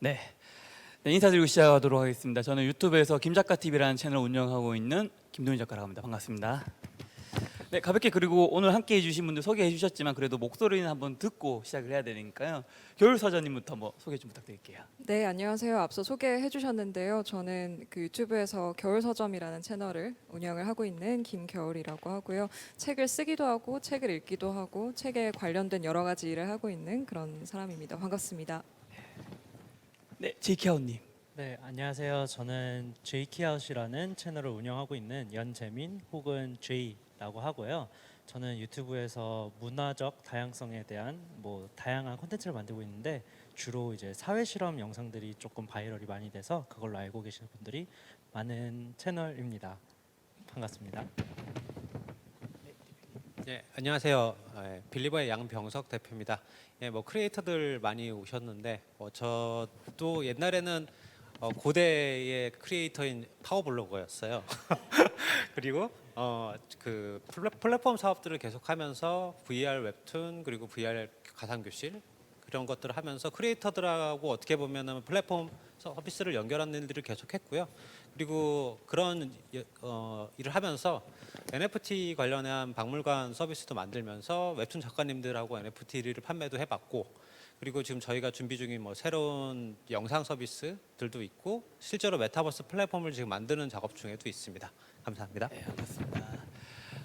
네. 네, 인사드리고 시작하도록 하겠습니다. 저는 유튜브에서 김작가TV라는 채널을 운영하고 있는 김동윤 작가라고 합니다. 반갑습니다. 네, 가볍게 그리고 오늘 함께 해주신 분들 소개해 주셨지만 그래도 목소리는 한번 듣고 시작을 해야 되니까요. 겨울서점님부터 뭐 소개 좀 부탁드릴게요. 네, 안녕하세요. 앞서 소개해 주셨는데요. 저는 그 유튜브에서 겨울서점이라는 채널을 운영을 하고 있는 김겨울이라고 하고요. 책을 쓰기도 하고 책을 읽기도 하고 책에 관련된 여러 가지 일을 하고 있는 그런 사람입니다. 반갑습니다. 네, 제이키아오님. 네, 안녕하세요. 저는 제이키아웃이라는 채널을 운영하고 있는 연재민 혹은 제이라고 하고요. 저는 유튜브에서 문화적 다양성에 대한 다양한 콘텐츠를 만들고 있는데 주로 이제 사회 실험 영상들이 조금 바이럴이 많이 돼서 그걸로 알고 계시는 분들이 많은 채널입니다. 반갑습니다. 네, 안녕하세요. 빌리버의 양병석 대표입니다. 크리에이터들 많이 오셨는데 저도 옛날에는 고대의 크리에이터인 파워블로거였어요. 그리고 그 플랫폼 사업들을 계속하면서 VR 웹툰 그리고 VR 가상교실 그런 것들을 하면서 크리에이터들하고 어떻게 보면은 플랫폼 서비스를 연결하는 일들을 계속했고요. 그리고 그런 일을 하면서 NFT 관련한 박물관 서비스도 만들면서 웹툰 작가님들하고 NFT를 판매도 해봤고, 그리고 지금 저희가 준비 중인 새로운 영상 서비스들도 있고 실제로 메타버스 플랫폼을 지금 만드는 작업 중에도 있습니다. 감사합니다. 네, 반갑습니다.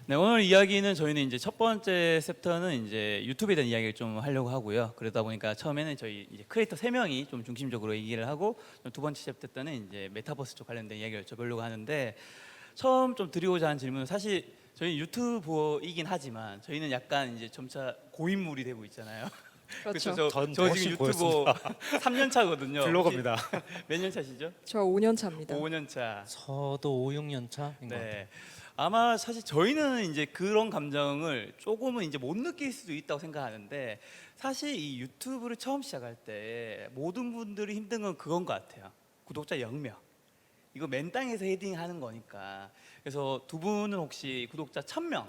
네, 오늘 이야기는 저희는 이제 첫 번째 챕터는 이제 유튜브에 대한 이야기를 좀 하려고 하고요. 그러다 보니까 처음에는 저희 이제 크리에이터 3명이 좀 중심적으로 얘기를 하고 두 번째 챕터 때는 이제 메타버스 쪽 관련된 이야기를 여쭤보려고 하는데 처음 좀 드리고자 하는 질문은 사실 저희 유튜버이긴 하지만 저희는 약간 이제 점차 고인물이 되고 있잖아요. 그렇죠. 저 지금 유튜버 3년 차거든요. 블로거입니다. 몇 년 차시죠? 저 5년 차입니다. 5년 차. 저도 5, 6년 차인 것 같아요. 네. 아마 사실 저희는 이제 그런 감정을 조금은 이제 못 느낄 수도 있다고 생각하는데 사실 이 유튜브를 처음 시작할 때 모든 분들이 힘든 건 그건 것 같아요. 구독자 0명. 이거 맨 땅에서 헤딩하는 거니까. 그래서 두 분은 혹시 구독자 1000명.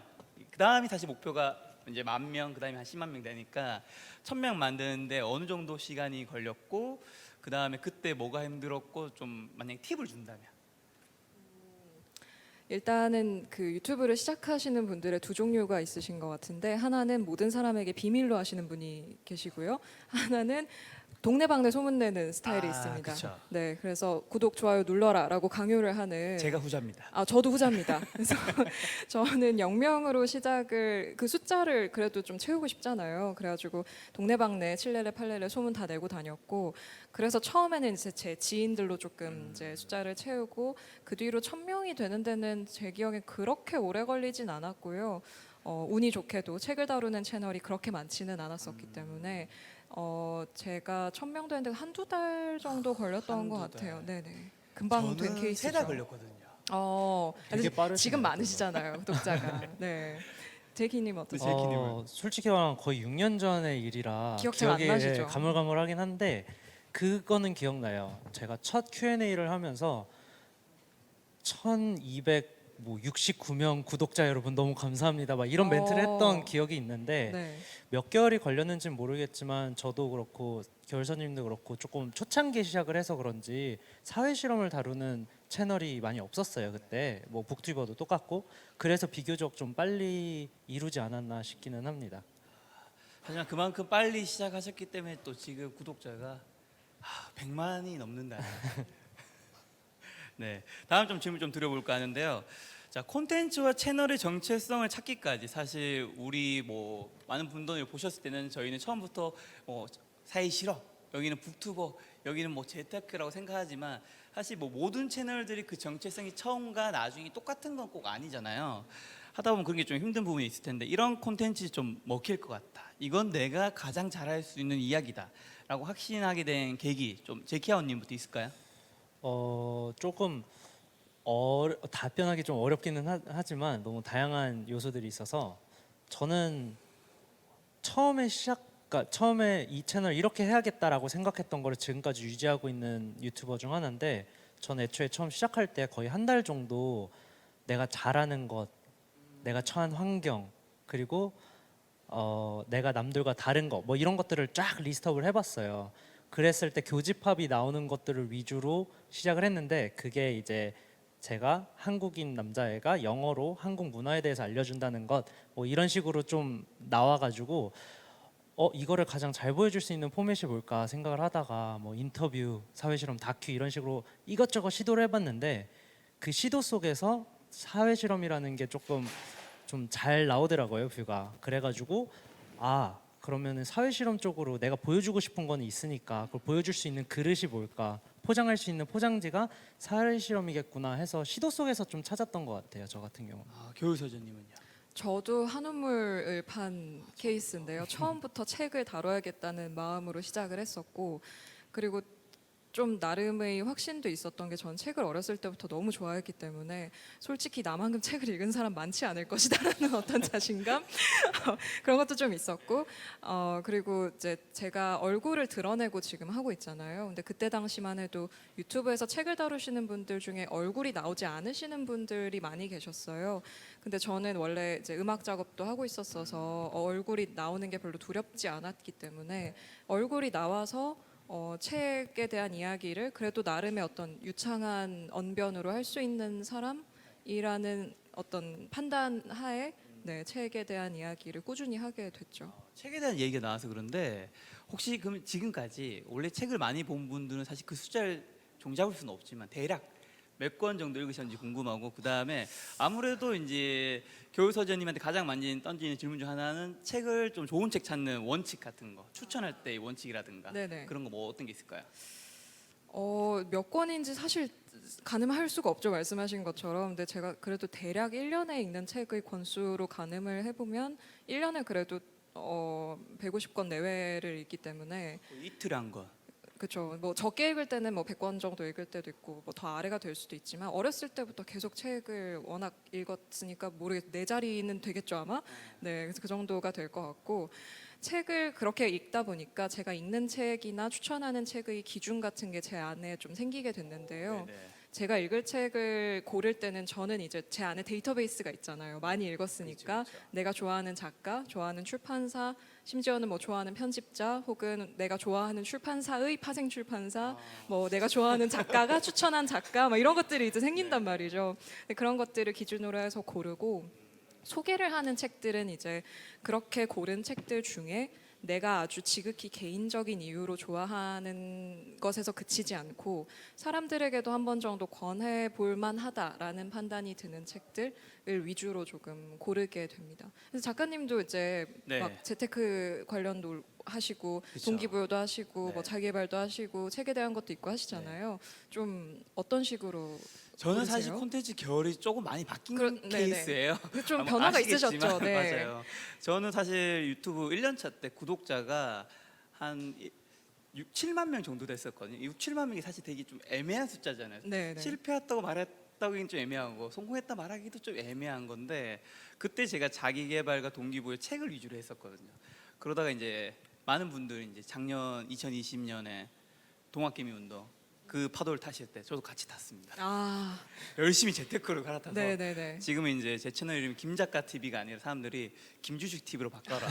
그다음이 사실 목표가 이제 10,000명, 그다음에 한 10만 명 되니까 1000명 만드는데 어느 정도 시간이 걸렸고 그다음에 그때 뭐가 힘들었고 좀 만약에 팁을 준다면. 일단은 그 유튜브를 시작하시는 분들의 두 종류가 있으신 것 같은데 하나는 모든 사람에게 비밀로 하시는 분이 계시고요. 하나는 동네방네 소문내는 스타일이 있습니다. 그쵸. 네, 그래서 구독, 좋아요 눌러라라고 강요를 하는. 제가 후자입니다. 저도 후자입니다. 그래서 저는 0명으로 시작을 그 숫자를 그래도 좀 채우고 싶잖아요. 그래가지고 동네방네 칠레레 팔레레 소문 다 내고 다녔고 그래서 처음에는 이제 제 지인들로 조금 이제 숫자를 채우고 그 뒤로 1000명이 되는 데는 제 기억에 그렇게 오래 걸리진 않았고요. 운이 좋게도 책을 다루는 채널이 그렇게 많지는 않았었기 때문에 제가 1000명 되는데 한두 달 정도 걸렸던 것 한두 달. 같아요. 네네. 금방 된 케이스죠. 3달 걸렸거든요. 되게 빠르시네요. 지금 많으시잖아요, 구독자가. 네. 제이키님 어떠세요? 제이키님은? 솔직히 말하면 거의 6년 전의 일이라 기억 잘안 기억이 나시죠? 가물가물하긴 한데 그거는 기억나요. 제가 첫 Q&A를 하면서 1269명 구독자 여러분 너무 감사합니다 막 이런 멘트를 했던 기억이 있는데 네. 몇 개월이 걸렸는지는 모르겠지만 저도 그렇고 겨울선님도 그렇고 조금 초창기 시작을 해서 그런지 사회 실험을 다루는 채널이 많이 없었어요. 그때 북튜버도 똑같고 그래서 비교적 좀 빨리 이루지 않았나 싶기는 합니다. 하지만 그만큼 빨리 시작하셨기 때문에 또 지금 구독자가 100만이 넘는다. 네, 다음 좀 질문 좀 드려볼까 하는데요. 자, 콘텐츠와 채널의 정체성을 찾기까지 사실 우리 많은 분들이 보셨을 때는 저희는 처음부터 사회 실험, 여기는 북튜버, 여기는 재테크라고 생각하지만 사실 모든 채널들이 그 정체성이 처음과 나중이 똑같은 건 꼭 아니잖아요. 하다 보면 그런 게 좀 힘든 부분이 있을 텐데 이런 콘텐츠 좀 먹힐 것 같다. 이건 내가 가장 잘할 수 있는 이야기다라고 확신하게 된 계기 좀 제키아오님부터 있을까요? 조금 답변하기 좀 어렵기는 하지만 너무 다양한 요소들이 있어서 저는 처음에 이 채널 이렇게 해야겠다라고 생각했던 거를 지금까지 유지하고 있는 유튜버 중 하나인데 전 애초에 처음 시작할 때 거의 한 달 정도 내가 잘하는 것, 내가 처한 환경 그리고 내가 남들과 다른 거 이런 것들을 쫙 리스트업을 해봤어요. 그랬을 때 교집합이 나오는 것들을 위주로 시작을 했는데 그게 이제 제가 한국인 남자애가 영어로 한국 문화에 대해서 알려준다는 것 뭐 이런 식으로 좀 나와가지고 이거를 가장 잘 보여줄 수 있는 포맷이 뭘까 생각을 하다가 뭐 인터뷰, 사회실험, 다큐 이런 식으로 이것저것 시도를 해봤는데 그 시도 속에서 사회실험이라는 게 조금 좀 잘 나오더라고요, 뷰가. 그래가지고 그러면은 사회실험 쪽으로 내가 보여주고 싶은 거는 있으니까 그걸 보여줄 수 있는 그릇이 뭘까, 포장할 수 있는 포장지가 사회실험이겠구나 해서 시도 속에서 좀 찾았던 것 같아요, 저 같은 경우. 교우서전님은요? 저도 한우물을 판 케이스인데요. 처음부터 책을 다뤄야겠다는 마음으로 시작을 했었고, 그리고 좀 나름의 확신도 있었던 게 전 책을 어렸을 때부터 너무 좋아했기 때문에 솔직히 나만큼 책을 읽은 사람 많지 않을 것이다라는 어떤 자신감 그런 것도 좀 있었고, 그리고 이제 제가 얼굴을 드러내고 지금 하고 있잖아요. 근데 그때 당시만 해도 유튜브에서 책을 다루시는 분들 중에 얼굴이 나오지 않으시는 분들이 많이 계셨어요. 근데 저는 원래 이제 음악 작업도 하고 있었어서 얼굴이 나오는 게 별로 두렵지 않았기 때문에 얼굴이 나와서 책에 대한 이야기를 그래도 나름의 어떤 유창한 언변으로 할 수 있는 사람이라는 어떤 판단 하에 네, 책에 대한 이야기를 꾸준히 하게 됐죠. 책에 대한 얘기가 나와서 그런데 혹시 그럼 지금까지 원래 책을 많이 본 분들은 사실 그 숫자를 종잡을 수는 없지만 대략 몇 권 정도 읽으셨는지 궁금하고, 그 다음에 아무래도 이제 교우서전님한테 가장 많이 던지는 질문 중 하나는 책을 좀 좋은 책 찾는 원칙 같은 거, 추천할 때의 원칙이라든가 네네. 그런 거 뭐 어떤 게 있을까요? 몇 권인지 사실 가늠할 수가 없죠, 말씀하신 것처럼. 근데 제가 그래도 대략 1년에 읽는 책의 권수로 가늠을 해보면 1년에 그래도 150권 내외를 읽기 때문에 이틀 한 권. 그렇죠. 뭐 적게 읽을 때는 뭐 100권 정도 읽을 때도 있고 뭐 더 아래가 될 수도 있지만 어렸을 때부터 계속 책을 워낙 읽었으니까 모르겠 네 자리는 되겠죠 아마. 네, 그래서 그 정도가 될 것 같고, 책을 그렇게 읽다 보니까 제가 읽는 책이나 추천하는 책의 기준 같은 게 제 안에 좀 생기게 됐는데요. 네네. 제가 읽을 책을 고를 때는 저는 이제 제 안에 데이터베이스가 있잖아요. 많이 읽었으니까 그렇죠, 그렇죠. 내가 좋아하는 작가, 좋아하는 출판사, 심지어는 뭐 좋아하는 편집자, 혹은 내가 좋아하는 출판사의 파생 출판사, 뭐 내가 좋아하는 작가가 추천한 작가, 뭐 이런 것들이 이제 생긴단 말이죠. 근데 그런 것들을 기준으로 해서 고르고, 소개를 하는 책들은 이제 그렇게 고른 책들 중에 내가 아주 지극히 개인적인 이유로 좋아하는 것에서 그치지 않고 사람들에게도 한 번 정도 권해 볼 만하다라는 판단이 드는 책들을 위주로 조금 고르게 됩니다. 그래서 작가님도 이제 네. 막 재테크 관련도 하시고 그쵸. 동기부여도 하시고 네. 뭐 자기개발도 하시고 책에 대한 것도 있고 하시잖아요. 좀 어떤 식으로 저는 사실 고르세요? 콘텐츠 결이 조금 많이 바뀐 네네. 케이스예요. 좀 아마 변화가 아시겠지만, 있으셨죠. 네. 맞아요. 저는 사실 유튜브 1년 차 때 구독자가 한 6, 7만 명 정도 됐었거든요. 6, 7만 명이 사실 되게 좀 애매한 숫자잖아요. 네네. 실패했다고 말했다기는 좀 애매한 거, 성공했다 말하기도 좀 애매한 건데, 그때 제가 자기 개발과 동기부여 책을 위주로 했었거든요. 그러다가 이제 많은 분들이 이제 작년 2020년에 동학개미 운동 그 파도를 타실 때 저도 같이 탔습니다. 아, 열심히 재테크로 갈아타서 네네네. 지금은 이제 제 채널 이름이 김작가 TV가 아니라 사람들이 김주식 TV로 바꿔라.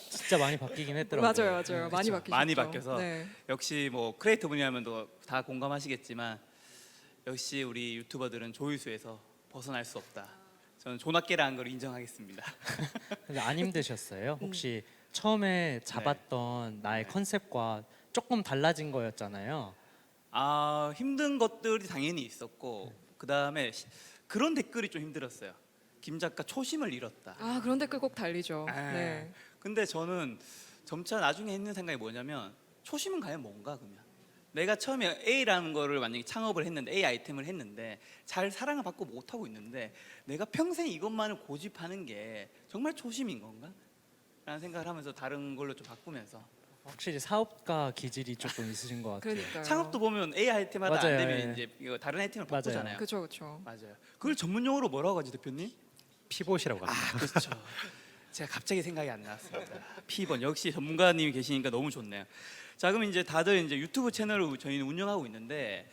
진짜 많이 바뀌긴 했더라고요. 맞아요, 맞아요. 많이 바뀌셨죠. 많이 바뀌어서 네. 역시 뭐 크리에이터 분야면 다 공감하시겠지만 역시 우리 유튜버들은 조회수에서 벗어날 수 없다. 저는 존학계라는 걸 인정하겠습니다. 근데 안 힘드셨어요? 혹시 처음에 잡았던 나의 네. 컨셉과 조금 달라진 거였잖아요. 힘든 것들이 당연히 있었고, 그 다음에 그런 댓글이 좀 힘들었어요. 김 작가 초심을 잃었다. 아, 그런 댓글 꼭 달리죠. 아, 네. 근데 저는 점차 나중에 했는 생각이 뭐냐면, 초심은 과연 뭔가 그러면 내가 처음에 A라는 거를 만약에 창업을 했는데, A 아이템을 했는데 잘 사랑을 받고 못하고 있는데 내가 평생 이것만을 고집하는 게 정말 초심인 건가? 라는 생각을 하면서 다른 걸로 좀 바꾸면서, 확실히 사업가 기질이 조금 있으신 것 같아요. 그러니까요. 창업도 보면 A 아이템마다 맞아요, 안 되면 예. 이제 이거 다른 아이템을 맞아요. 바꾸잖아요. 그렇죠, 그렇죠. 맞아요. 그걸 전문 용어로 뭐라고 하지, 대표님? 피봇이라고 합니다. 그렇죠. 제가 갑자기 생각이 안 나왔습니다. 피번, 역시 전문가님이 계시니까 너무 좋네요. 자, 그럼 이제 다들 이제 유튜브 채널을 저희는 운영하고 있는데,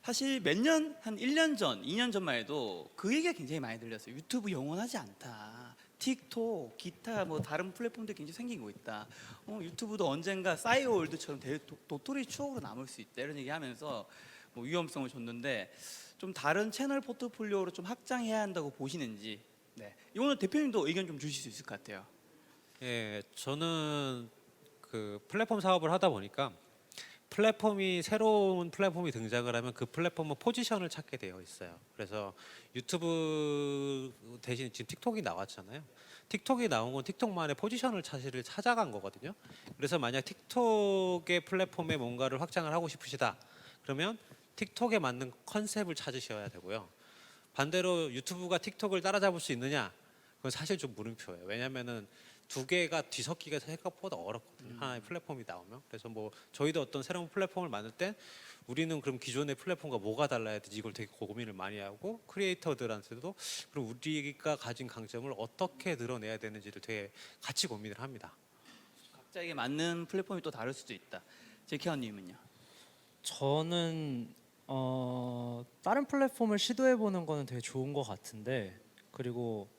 사실 몇 년, 한 1년 전, 2년 전만 해도 그 얘기가 굉장히 많이 들렸어요. 유튜브 영원하지 않다. 틱톡, 기타 뭐 다른 플랫폼도 굉장히 생기고 있다. 유튜브도 언젠가 싸이월드처럼 도토리 추억으로 남을 수 있다 이런 얘기하면서 뭐 위험성을 줬는데 좀 다른 채널 포트폴리오로 좀 확장해야 한다고 보시는지. 네, 이거는 대표님도 의견 좀 주실 수 있을 것 같아요. 예, 저는 그 플랫폼 사업을 하다 보니까 새로운 플랫폼이 등장을 하면 그 플랫폼은 포지션을 찾게 되어 있어요. 그래서 유튜브 대신 지금 틱톡이 나왔잖아요. 틱톡이 나온 건 틱톡만의 포지션을 사실 찾아간 거거든요. 그래서 만약 틱톡의 플랫폼에 뭔가를 확장을 하고 싶으시다. 그러면 틱톡에 맞는 컨셉을 찾으셔야 되고요. 반대로 유튜브가 틱톡을 따라잡을 수 있느냐? 그건 사실 좀 물음표예요. 왜냐면은 두 개가 뒤섞기가 생각보다 어렵거든요. 하나의 플랫폼이 나오면. 그래서 뭐 저희도 어떤 새로운 플랫폼을 만들 때 우리는 그럼 기존의 플랫폼과 뭐가 달라야 되지 이걸 되게 고민을 많이 하고 크리에이터들한테도 그럼 우리가 가진 강점을 어떻게 늘어내야 되는지를 되게 같이 고민을 합니다. 각자에게 맞는 플랫폼이 또 다를 수도 있다. 제키아님은요? 저는 다른 플랫폼을 시도해 보는 거는 되게 좋은 것 같은데, 그리고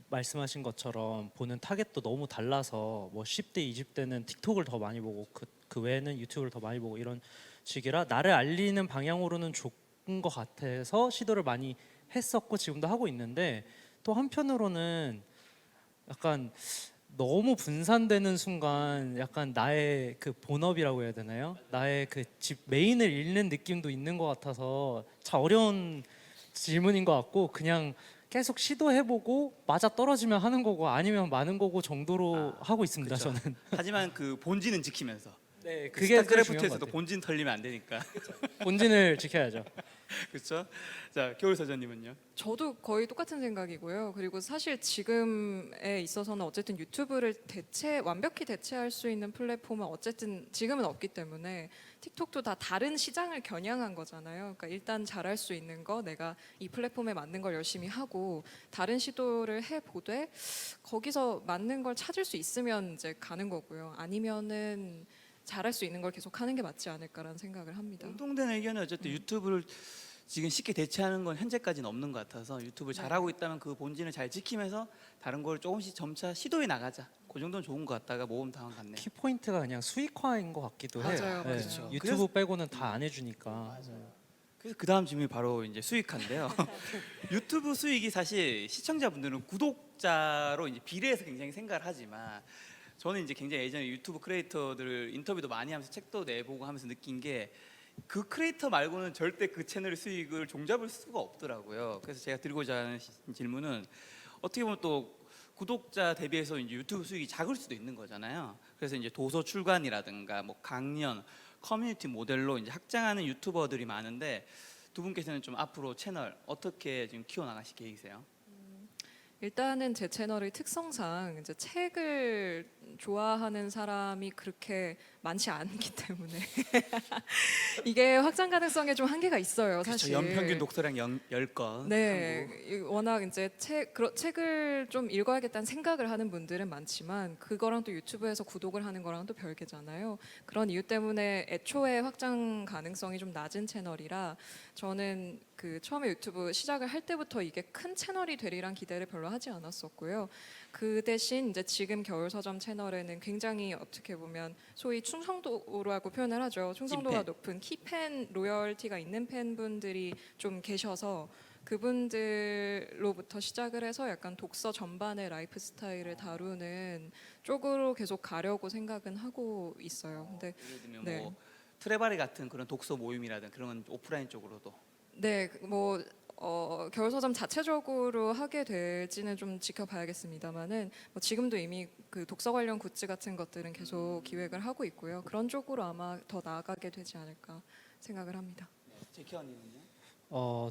말씀하신 것처럼 보는 타겟도 너무 달라서 뭐 10대, 20대는 틱톡을 더 많이 보고 그 외에는 유튜브를 더 많이 보고 이런 식이라 나를 알리는 방향으로는 좋은 것 같아서 시도를 많이 했었고 지금도 하고 있는데, 또 한편으로는 약간 너무 분산되는 순간 약간 나의 그 본업이라고 해야 되나요? 나의 그 집 메인을 잃는 느낌도 있는 것 같아서 참 어려운 질문인 것 같고, 그냥 계속 시도해보고 맞아 떨어지면 하는 거고 아니면 마는 거고 정도로 하고 있습니다. 그쵸. 저는. 하지만 그 본진은 지키면서. 네, 그 그게 제일 중요한 것 스타크래프트에서도 같아요. 본진 털리면 안 되니까. 본진을 지켜야죠. 그렇죠? 자, 겨울 사전님은요? 저도 거의 똑같은 생각이고요. 그리고 사실 지금에 있어서는 어쨌든 유튜브를 완벽히 대체할 수 있는 플랫폼은 어쨌든 지금은 없기 때문에 틱톡도 다 다른 시장을 겨냥한 거잖아요. 그러니까 일단 잘할 수 있는 거 내가 이 플랫폼에 맞는 걸 열심히 하고 다른 시도를 해보되 거기서 맞는 걸 찾을 수 있으면 이제 가는 거고요. 아니면은 잘할 수 있는 걸 계속 하는 게 맞지 않을까라는 생각을 합니다. 공통된 의견은 어쨌든 유튜브를 지금 쉽게 대체하는 건 현재까지는 없는 것 같아서 유튜브 잘하고 있다면 그 본진을 잘 지키면서 다른 걸 조금씩 점차 시도해 나가자. 그 정도는 좋은 것 같다가 모험당한 같네요. 키 포인트가 그냥 수익화인 것 같기도 해요. 맞아요, 맞아요. 그렇죠. 유튜브 그래서- 빼고는 다 안 해주니까. 그래서 그 다음 질문이 바로 이제 수익화인데요. 유튜브 수익이 사실 시청자분들은 구독자로 이제 비례해서 굉장히 생각을 하지만 저는 이제 굉장히 예전에 유튜브 크리에이터들 인터뷰도 많이 하면서 책도 내보고 하면서 느낀 게 그 크리에이터 말고는 절대 그 채널의 수익을 종잡을 수가 없더라고요. 그래서 제가 드리고자 하는 질문은 어떻게 보면 또 구독자 대비해서 이제 유튜브 수익이 작을 수도 있는 거잖아요. 그래서 이제 도서 출간이라든가 뭐 강연, 커뮤니티 모델로 이제 확장하는 유튜버들이 많은데 두 분께서는 좀 앞으로 채널 어떻게 지금 키워 나가실 계획이세요? 일단은 제 채널의 특성상 이제 책을 좋아하는 사람이 그렇게 많지 않기 때문에 이게 확장 가능성에 좀 한계가 있어요, 사실. 그렇죠. 연평균 독서량 10건. 네, 워낙 이제 책을 좀 읽어야겠다는 생각을 하는 분들은 많지만 그거랑 또 유튜브에서 구독을 하는 거랑 또 별개잖아요. 그런 이유 때문에 애초에 확장 가능성이 좀 낮은 채널이라 저는 그 처음에 유튜브 시작을 할 때부터 이게 큰 채널이 되리란 기대를 별로 하지 않았었고요. 그 대신 이제 지금 겨울 서점 채널에는 굉장히 어떻게 보면 소위 충성도라고 표현을 하죠. 충성도가 찐팬. 높은 키팬 로열티가 있는 팬분들이 좀 계셔서 그분들로부터 시작을 해서 약간 독서 전반의 라이프 스타일을 다루는 쪽으로 계속 가려고 생각은 하고 있어요. 근데 예를 들면 네. 뭐 트레바리 같은 그런 독서 모임이라든 그런 오프라인 쪽으로도 네, 뭐 겨울 서점 자체적으로 하게 될지는 좀 지켜봐야겠습니다만은 뭐 지금도 이미 그 독서 관련 굿즈 같은 것들은 계속 기획을 하고 있고요. 그런 쪽으로 아마 더 나아가게 되지 않을까 생각을 합니다. 제키아님은요?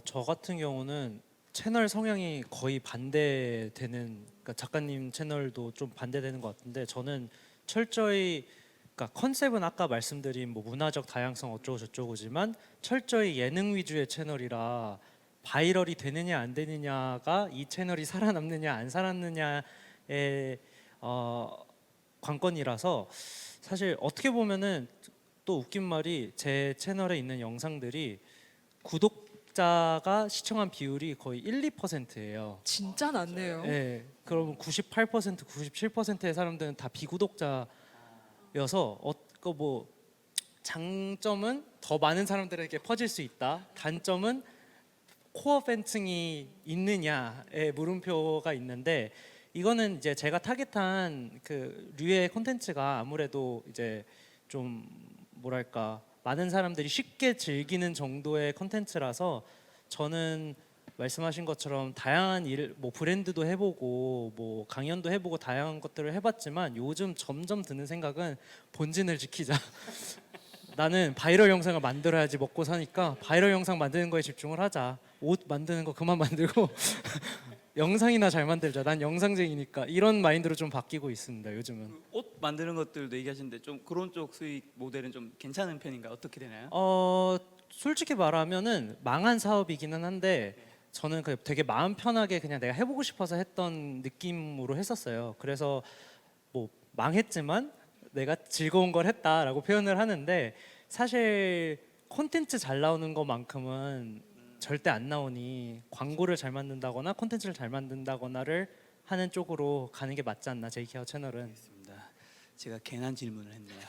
저 같은 경우는 채널 성향이 거의 반대되는, 그러니까 작가님 채널도 좀 반대되는 것 같은데, 저는 철저히, 그러니까 컨셉은 아까 말씀드린 뭐 문화적 다양성 어쩌고 저쩌고지만 철저히 예능 위주의 채널이라 바이럴이 되느냐 안 되느냐가 이 채널이 살아남느냐 안 살아남느냐의 관건이라서, 사실 어떻게 보면은 또 웃긴 말이 제 채널에 있는 영상들이 구독자가 시청한 비율이 거의 1~2%예요. 진짜 낮네요. 네, 그럼 98%, 97%의 사람들은 다 비구독자여서 뭐 장점은 더 많은 사람들에게 퍼질 수 있다. 단점은 코어 팬층이 있느냐에 물음표가 있는데 이거는 이제 제가 타겟한 그 류의 콘텐츠가 아무래도 이제 좀 뭐랄까 많은 사람들이 쉽게 즐기는 정도의 콘텐츠라서 저는 말씀하신 것처럼 다양한 일, 뭐 브랜드도 해보고 뭐 강연도 해보고 다양한 것들을 해봤지만 요즘 점점 드는 생각은 본진을 지키자. 나는 바이럴 영상을 만들어야지 먹고 사니까 바이럴 영상 만드는 거에 집중을 하자. 옷 만드는 거 그만 만들고 영상이나 잘 만들자. 난 영상쟁이니까 이런 마인드로 좀 바뀌고 있습니다. 요즘은. 옷 만드는 것들도 얘기하시는데 좀 그런 쪽 수익 모델은 좀 괜찮은 편인가요? 어떻게 되나요? 솔직히 말하면은 망한 사업이기는 한데 저는 그 되게 마음 편하게 그냥 내가 해보고 싶어서 했던 느낌으로 했었어요. 그래서 뭐 망했지만 내가 즐거운 걸 했다라고 표현을 하는데 사실 콘텐츠 잘 나오는 것만큼은 절대 안 나오니 광고를 잘 만든다거나 콘텐츠를 잘 만든다거나를 하는 쪽으로 가는 게 맞지 않나 제이케어 채널은. 알겠습니다. 제가 괜한 질문을 했네요.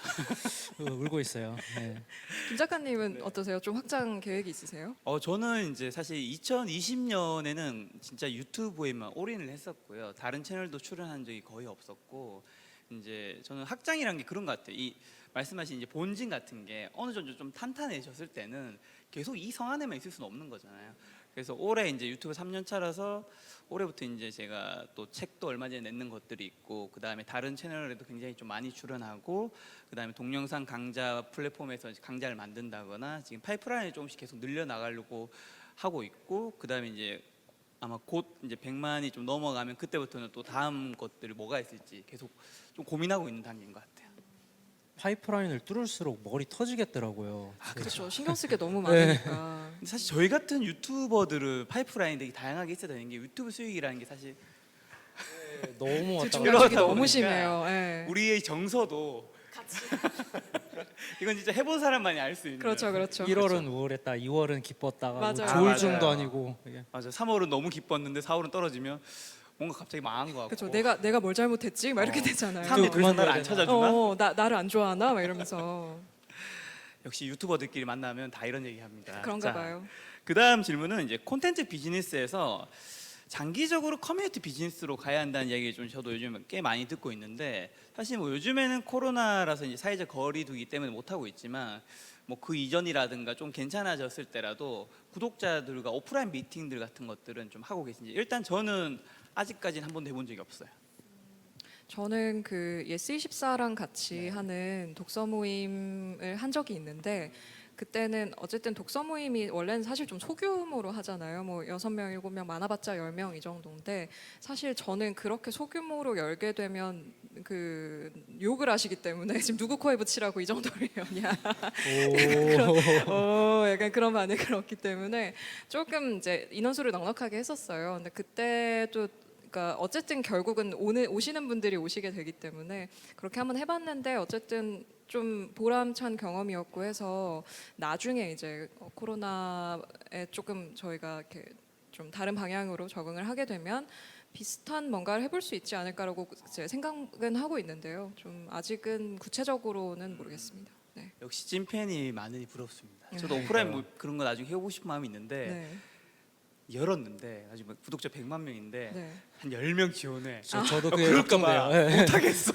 울고 있어요. 네. 김 작가님은 어떠세요? 좀 확장 계획이 있으세요? 저는 이제 사실 2020년에는 진짜 유튜브에만 올인을 했었고요. 다른 채널도 출연한 적이 거의 없었고 이제 저는 확장이란 게 그런 것 같아요. 이 말씀하신 이제 본진 같은 게 어느 정도 좀 탄탄해졌을 때는 계속 이 성 안에만 있을 수는 없는 거잖아요. 그래서 올해 이제 유튜브 3년 차라서 올해부터 이제 제가 또 책도 얼마 전에 냈는 것들이 있고 그 다음에 다른 채널에도 굉장히 좀 많이 출연하고 그 다음에 동영상 강좌 플랫폼에서 강좌를 만든다거나 지금 파이프라인을 조금씩 계속 늘려 나가려고 하고 있고 그 다음에 이제 아마 곧 이제 100만이 좀 넘어가면 그때부터는 또 다음 것들이 뭐가 있을지 계속 좀 고민하고 있는 단계인 것 같아요. 파이프라인을 뚫을수록 머리 터지겠더라고요. 그렇죠. 신경 쓸 게 너무 네. 많으니까. 근데 사실 저희 같은 유튜버들은 파이프라인이 되게 다양하게 있어야 되는 게 유튜브 수익이라는 게 사실 너무 왔다 중 갔다. 간식이 그러다 너무 보니까 심해요. 예. 우리의 정서도 이건 진짜 해본 사람만이 알 수 있는. 그렇죠, 그렇죠. 1월은 우울했다, 2월은 기뻤다가 뭐 맞아요. 조울증도 맞아요. 아니고. 예. 맞아. 3월은 너무 기뻤는데 4월은 떨어지면 뭔가 갑자기 망한 것 같고. 그렇죠. 내가 뭘 잘못했지? 막 이렇게 되잖아요. 사람들이 더 이상 나를 안 그만둬야 찾아주나? 나를 안 좋아하나? 막 이러면서 역시 유튜버들끼리 만나면 다 이런 얘기합니다. 그런가 봐요. 그다음 질문은 이제 콘텐츠 비즈니스에서 장기적으로 커뮤니티 비즈니스로 가야 한다는 이야기 좀 저도 요즘 꽤 많이 듣고 있는데 사실 뭐 요즘에는 코로나라서 이제 사회적 거리두기 때문에 못 하고 있지만 뭐 그 이전이라든가 좀 괜찮아졌을 때라도 구독자들과 오프라인 미팅들 같은 것들은 좀 하고 계신지. 일단 저는 아직까지는 한 번도 해본 적이 없어요. 저는 그 예스24랑 같이 하는 독서 모임을 한 적이 있는데 그때는 어쨌든 독서 모임이 원래는 사실 좀 소규모로 하잖아요. 뭐 6명, 7명, 많아봤자 10명 이 정도인데 사실 저는 그렇게 소규모로 열게 되면 그 욕을 하시기 때문에 지금 누구 코에 붙이라고 이 정도를 여냐. 약간 그런 반응이 그렇기 때문에 조금 이제 인원수를 넉넉하게 했었어요. 근데 그때도 그러니까 어쨌든 결국은 오시는 분들이 오시게 되기 때문에 그렇게 한번 해봤는데 어쨌든 좀 보람찬 경험이었고 해서 나중에 이제 코로나에 조금 저희가 이렇게 좀 다른 방향으로 적응을 하게 되면 비슷한 뭔가를 해볼 수 있지 않을까라고 이제 생각은 하고 있는데요. 좀 아직은 구체적으로는 모르겠습니다. 네. 역시 찐팬이 많으니 부럽습니다. 저도 오프라인 뭐 그런 거 나중에 해보고 싶은 마음이 있는데 네. 열었는데 아직 뭐 구독자 100만 명인데 네. 한 10명 지원해. 저도 그게 그럴까 걱정돼요. 봐 예. 못하겠어.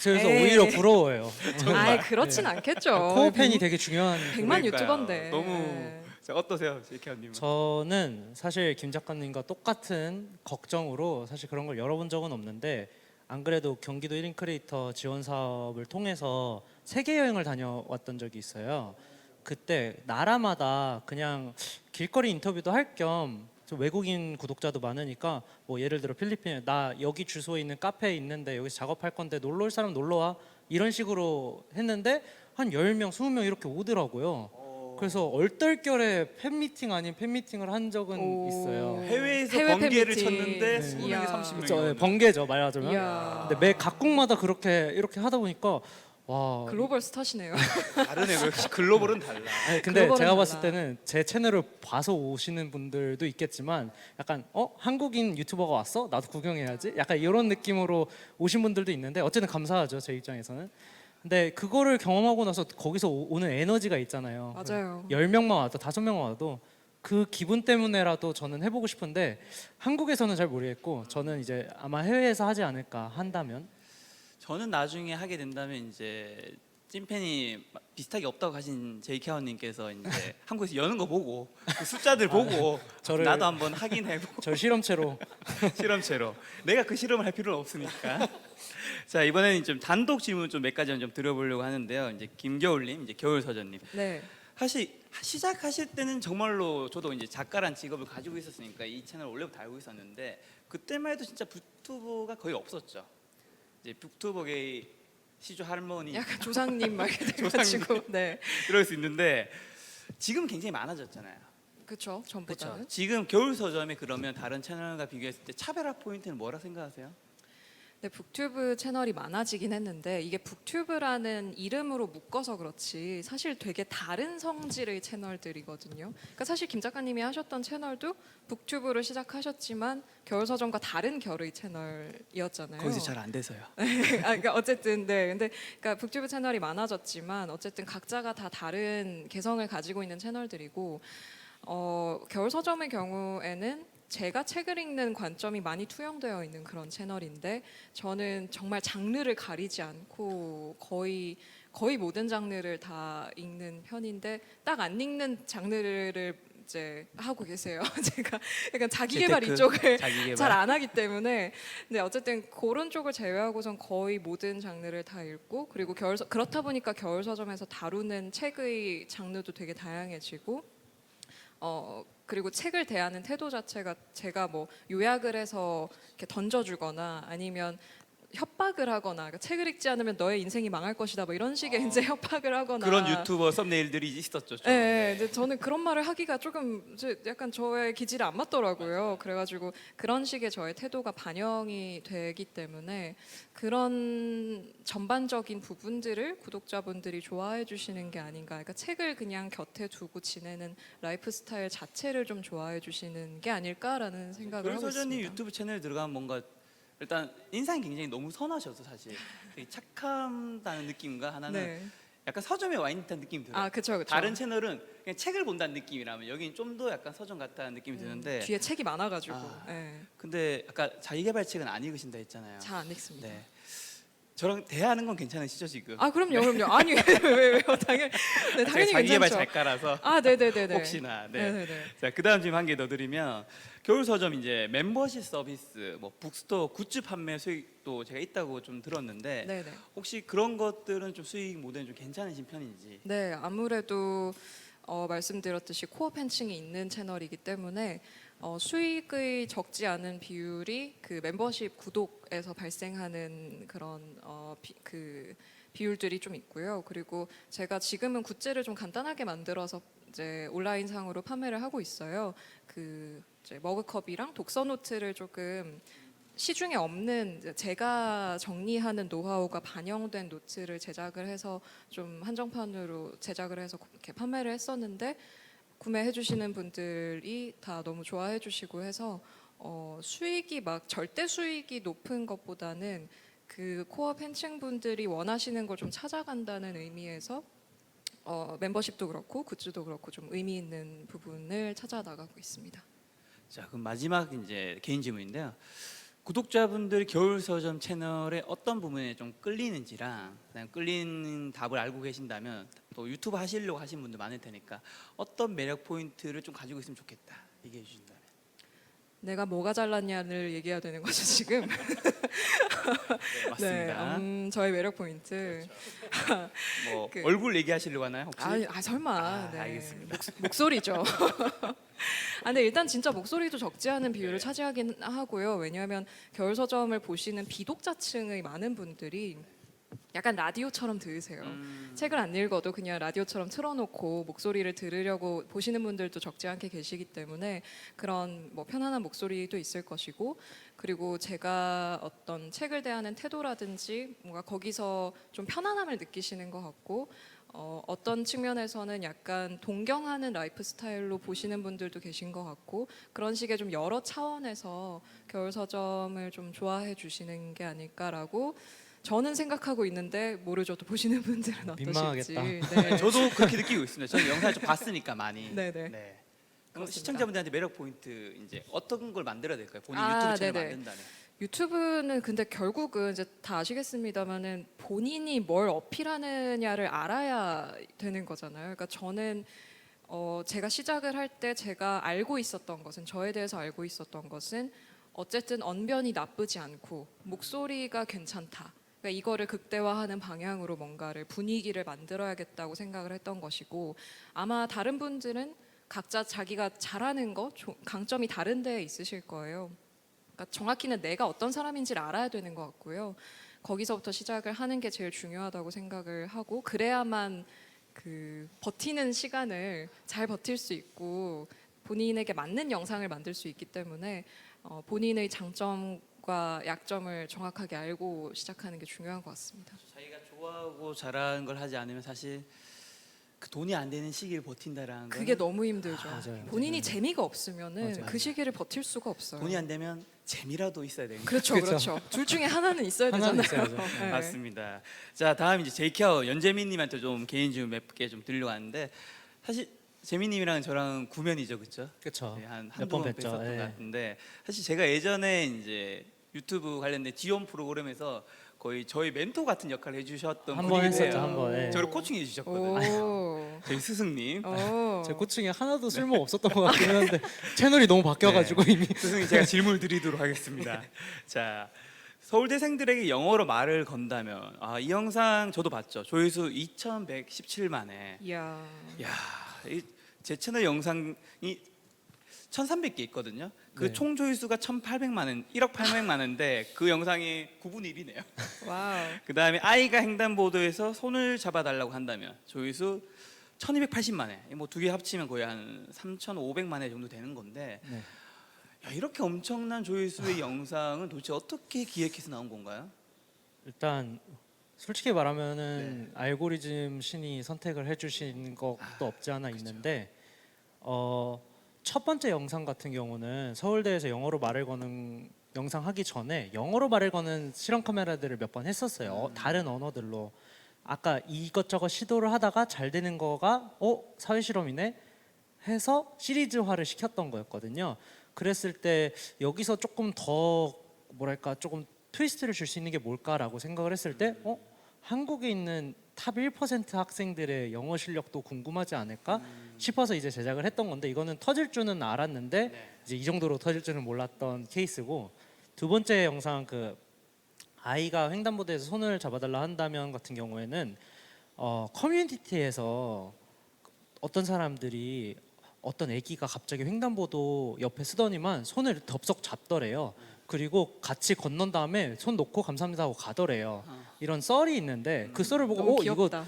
그래서 에이. 오히려 부러워요. 아, 그렇진 않겠죠. 코어 팬이 되게 중요한. 100만 그러니까요. 유튜버인데. 너무 네. 자, 어떠세요, 제이케어님은? 저는 사실 김 작가님과 똑같은 걱정으로 사실 그런 걸 열어본 적은 없는데 안 그래도 경기도 1인 크리에이터 지원 사업을 통해서 세계 여행을 다녀왔던 적이 있어요. 그때 나라마다 그냥 길거리 인터뷰도 할 겸 외국인 구독자도 많으니까 뭐 예를 들어 필리핀에 나 여기 주소에 있는 카페에 있는데 여기서 작업할 건데 놀러 올 사람 놀러 와 이런 식으로 했는데 한 10명, 20명 이렇게 오더라고요. 그래서 얼떨결에 팬미팅 아닌 팬미팅을 한 적은 오. 있어요. 해외에서 해외 번개를 팬미팅. 쳤는데 네. 20명이 이야. 30명이 그쵸, 예, 번개죠 말하자면. 이야. 근데 매 각국마다 그렇게 이렇게 하다 보니까 와. 글로벌 스타시네요. 다르네. 역시 글로벌은 달라. 아니, 근데 글로벌은 제가 봤을 달라. 때는 제 채널을 봐서 오시는 분들도 있겠지만 약간 한국인 유튜버가 왔어? 나도 구경해야지. 약간 이런 느낌으로 오신 분들도 있는데 어쨌든 감사하죠 제 입장에서는. 근데 그거를 경험하고 나서 거기서 오는 에너지가 있잖아요. 맞아요. 10명만 와도 5명만 와도 그 기분 때문에라도 저는 해보고 싶은데 한국에서는 잘 모르겠고 저는 이제 아마 해외에서 하지 않을까 한다면 저는 나중에 하게 된다면 이제 찐팬이 비슷하게 없다고 하신 제이케아님께서 이제 한국에서 여는 거 보고 그 숫자들 보고 저를- 나도 한번 확인해보고 저 실험체로 실험체로 내가 그 실험을 할 필요는 없으니까. 자, 이번에는 좀 단독 질문 좀 몇 가지만 좀 드려보려고 하는데요. 이제 김겨울님, 이제 겨울서전님. 네. 사실 시작하실 때는 정말로 저도 이제 작가란 직업을 가지고 있었으니까 이 채널 원래부터 알고 있었는데 그때만 해도 진짜 북튜버가 거의 없었죠. 이제 북튜버계의 시조 할머니 약간 조상님 말 돼가지고 네. 이럴 수 있는데 지금 굉장히 많아졌잖아요. 그렇죠. 전보다는. 그렇죠. 지금 겨울 서점에 그러면 다른 채널과 비교했을 때 차별화 포인트는 뭐라 생각하세요? 네, 북튜브 채널이 많아지긴 했는데 이게 북튜브라는 이름으로 묶어서 그렇지 사실 되게 다른 성질의 채널들이거든요. 그러니까 사실 김 작가님이 하셨던 채널도 북튜브로 시작하셨지만 겨울서점과 다른 결의 채널이었잖아요. 거기서 잘 안 돼서요. 그러니까 어쨌든 네, 근데 그러니까 북튜브 채널이 많아졌지만 어쨌든 각자가 다 다른 개성을 가지고 있는 채널들이고 겨울서점의 경우에는 제가 책을 읽는 관점이 많이 투영되어 있는 그런 채널인데 저는 정말 장르를 가리지 않고 거의 모든 장르를 다 읽는 편인데 딱 안 읽는 장르를 이제 하고 계세요. 제가 약간 자기개발 재테크, 이쪽을 자기개발. 잘 안 하기 때문에 근데 어쨌든 그런 쪽을 제외하고선 거의 모든 장르를 다 읽고 그리고 그렇다 보니까 겨울서점에서 다루는 책의 장르도 되게 다양해지고 그리고 책을 대하는 태도 자체가 제가 뭐 요약을 해서 이렇게 던져주거나 아니면 협박을 하거나 그러니까 책을 읽지 않으면 너의 인생이 망할 것이다 뭐 이런 식의 이제 협박을 하거나 그런 유튜버 썸네일들이 있었죠. 좀. 네, 이제 저는 그런 말을 하기가 조금 약간 저의 기질에 안 맞더라고요. 그래가지고 그런 식의 저의 태도가 반영이 되기 때문에 그런 전반적인 부분들을 구독자분들이 좋아해 주시는 게 아닌가. 그러니까 책을 그냥 곁에 두고 지내는 라이프 스타일 자체를 좀 좋아해 주시는 게 아닐까라는 생각을 하고 겨울서전님 있습니다. 유튜브 채널 들어가면 뭔가 일단 인상이 굉장히 너무 선하셔서 사실 되게 착함다는 느낌과 하나는 네. 약간 서점에 와 있는 듯한 느낌이 들어요. 아, 그렇죠, 그렇죠. 다른 채널은 그냥 책을 본다는 느낌이라면 여기는 좀 더 약간 서점 같다는 느낌이 드는데 뒤에 책이 많아가지고 아. 네. 근데 아까 자기개발 책은 안 읽으신다 했잖아요. 잘 안 읽습니다. 네. 저랑 대화하는 건 괜찮으시죠 지금? 아 그럼요. 아니 왜요? 당연히 네, 제가 당연히 자기개발 괜찮죠. 작가라서 아, 네네네네. 혹시나. 네. 네네네. 자, 그다음 질문 한 개 더 드리면 겨울 서점 이제 멤버십 서비스, 뭐 북스토어 굿즈 판매 수익도 제가 있다고 좀 들었는데 네네. 혹시 그런 것들은 좀 수익 모델 좀 괜찮으신 편인지? 네, 아무래도 말씀드렸듯이 코어 팬층이 있는 채널이기 때문에 수익의 적지 않은 비율이 그 멤버십 구독에서 발생하는 그런 그 비율들이 좀 있고요. 그리고 제가 지금은 굿즈를 좀 간단하게 만들어서 이제 온라인 상으로 판매를 하고 있어요. 그 이제 머그컵이랑 독서 노트를 조금 시중에 없는 이제 제가 정리하는 노하우가 반영된 노트를 제작을 해서 좀 한정판으로 제작을 해서 이렇게 판매를 했었는데 구매해 주시는 분들이 다 너무 좋아해 주시고 해서 수익이 막 절대 수익이 높은 것보다는 그 코어 팬층 분들이 원하시는 걸 좀 찾아간다는 의미에서 멤버십도 그렇고 굿즈도 그렇고 좀 의미 있는 부분을 찾아 나가고 있습니다. 자, 그럼 마지막 이제 개인 질문인데요. 구독자분들이 겨울 서점 채널의 어떤 부분에 좀 끌리는지랑 그다음 끌리는 답을 알고 계신다면 또 유튜브 하시려고 하신 분들 많을 테니까 어떤 매력 포인트를 좀 가지고 있으면 좋겠다 얘기해 주신다면. 내가 뭐가 잘났냐를 얘기해야 되는 거죠 지금. 네, 맞습니다. 네, 저의 매력 포인트. 뭐 그- 얼굴 얘기하시려고 하나요 혹시? 설마. 아, 네. 알겠습니다. 목소리죠. 근데 일단 진짜 목소리도 적지 않은 비율을 차지하긴 하고요. 왜냐하면 겨울 서점을 보시는 비독자층의 많은 분들이 약간 라디오처럼 들으세요. 책을 안 읽어도 그냥 라디오처럼 틀어놓고 목소리를 들으려고 보시는 분들도 적지 않게 계시기 때문에 그런 뭐 편안한 목소리도 있을 것이고, 그리고 제가 어떤 책을 대하는 태도라든지 뭔가 거기서 좀 편안함을 느끼시는 것 같고, 어떤 측면에서는 약간 동경하는 라이프 스타일로 보시는 분들도 계신 것 같고, 그런 식의 좀 여러 차원에서 겨울 서점을 좀 좋아해 주시는 게 아닐까라고 저는 생각하고 있는데, 모르죠. 또 보시는 분들은 어떠실지. 민망하겠다. 네. 저도 그렇게 느끼고 있습니다. 저는 영상을 좀 봤으니까 많이. 네네. 네. 그럼 그렇습니다. 시청자분들한테 매력 포인트 이제 어떤 걸 만들어야 될까요? 본인 아, 유튜브 채널 네네. 만든다면. 유튜브는 근데 결국은 이제 다 아시겠습니다만은 본인이 뭘 어필하느냐를 알아야 되는 거잖아요. 그러니까 저는 제가 시작을 할 때 제가 알고 있었던 것은, 저에 대해서 알고 있었던 것은 어쨌든 언변이 나쁘지 않고 목소리가 괜찮다. 그러니까 이거를 극대화하는 방향으로 뭔가를, 분위기를 만들어야겠다고 생각을 했던 것이고, 아마 다른 분들은 각자 자기가 잘하는 거, 강점이 다른 데에 있으실 거예요. 그러니까 정확히는 내가 어떤 사람인지를 알아야 되는 것 같고요. 거기서부터 시작을 하는 게 제일 중요하다고 생각을 하고, 그래야만 그 버티는 시간을 잘 버틸 수 있고 본인에게 맞는 영상을 만들 수 있기 때문에 본인의 장점과 약점을 정확하게 알고 시작하는 게 중요한 것 같습니다. 자기가 좋아하고 잘하는 걸 하지 않으면 사실 그 돈이 안 되는 시기를 버틴다라는 거. 그게 너무 힘들죠. 맞아요. 본인이 재미가 없으면은 맞아요. 그 시기를 버틸 수가 없어요. 돈이 안 되면 재미라도 있어야 되는 그렇죠, 그렇죠. 그렇죠. 둘 중에 하나는 있어야 하나는 되잖아요. 있어야죠. 네. 맞습니다. 자, 다음 이제 제이키아워 연재민님한테 좀 개인 질문 몇 개 좀 드리려고 하는데, 사실 재민님이랑 저랑 구면이죠, 그렇죠? 그렇죠. 네, 한 몇 한두 번 번 뵀죠. 뵀었던 예. 것 같은데, 사실 제가 예전에 이제 유튜브 관련된 지원 프로그램에서 거의 저희 멘토 같은 역할을 해주셨던 한 번 분이세요. 했었죠, 한 번. 예. 저를 코칭해 주셨거든요. 오. 저희 스승님. 제 코칭에 하나도 쓸모 없었던 것 같긴 한데 채널이 너무 바뀌어가지고 네. 이미. 스승님, 제가 질문 드리도록 하겠습니다. 자, 서울대생들에게 영어로 말을 건다면, 이 영상 저도 봤죠. 조회수 2,117만에. 이야. 야, 제 채널 영상이 1,300개 있거든요. 그 네. 총 조회수가 1,800만 1억 800만 원인데 그 영상이 9분의 1이네요. 와우. 그다음에 아이가 횡단보도에서 손을 잡아달라고 한다면 조회수 1,280만 회. 뭐 두 개 합치면 거의 한 3,500만 회 정도 되는 건데, 네. 야, 이렇게 엄청난 조회수의 영상은 도대체 어떻게 기획해서 나온 건가요? 일단 솔직히 말하면은 알고리즘 신이 선택을 해주신 것도 없지 않아 있는데 첫 번째 영상 같은 경우는 서울대에서 영어로 말을 거는 영상 하기 전에 영어로 말을 거는 실험 카메라들을 몇 번 했었어요. 다른 언어들로. 아까 이것저것 시도를 하다가 잘 되는 거가 사회 실험이네 해서 시리즈화를 시켰던 거였거든요. 그랬을 때 여기서 조금 더 뭐랄까 조금 트위스트를 줄 수 있는 게 뭘까라고 생각을 했을 때 한국에 있는 탑 1% 학생들의 영어 실력도 궁금하지 않을까 싶어서 이제 제작을 했던 건데, 이거는 터질 줄은 알았는데 이제 이 정도로 터질 줄은 몰랐던 케이스고, 두 번째 영상 그 아이가 횡단보도에서 손을 잡아달라 한다면 같은 경우에는 커뮤니티에서 어떤 사람들이 어떤 아기가 갑자기 횡단보도 옆에 쓰더니만 손을 덥석 잡더래요. 그리고 같이 건넌 다음에 손 놓고 감사합니다 하고 가더래요. 이런 썰이 있는데 그 썰을 보고 너무 이거 귀엽다.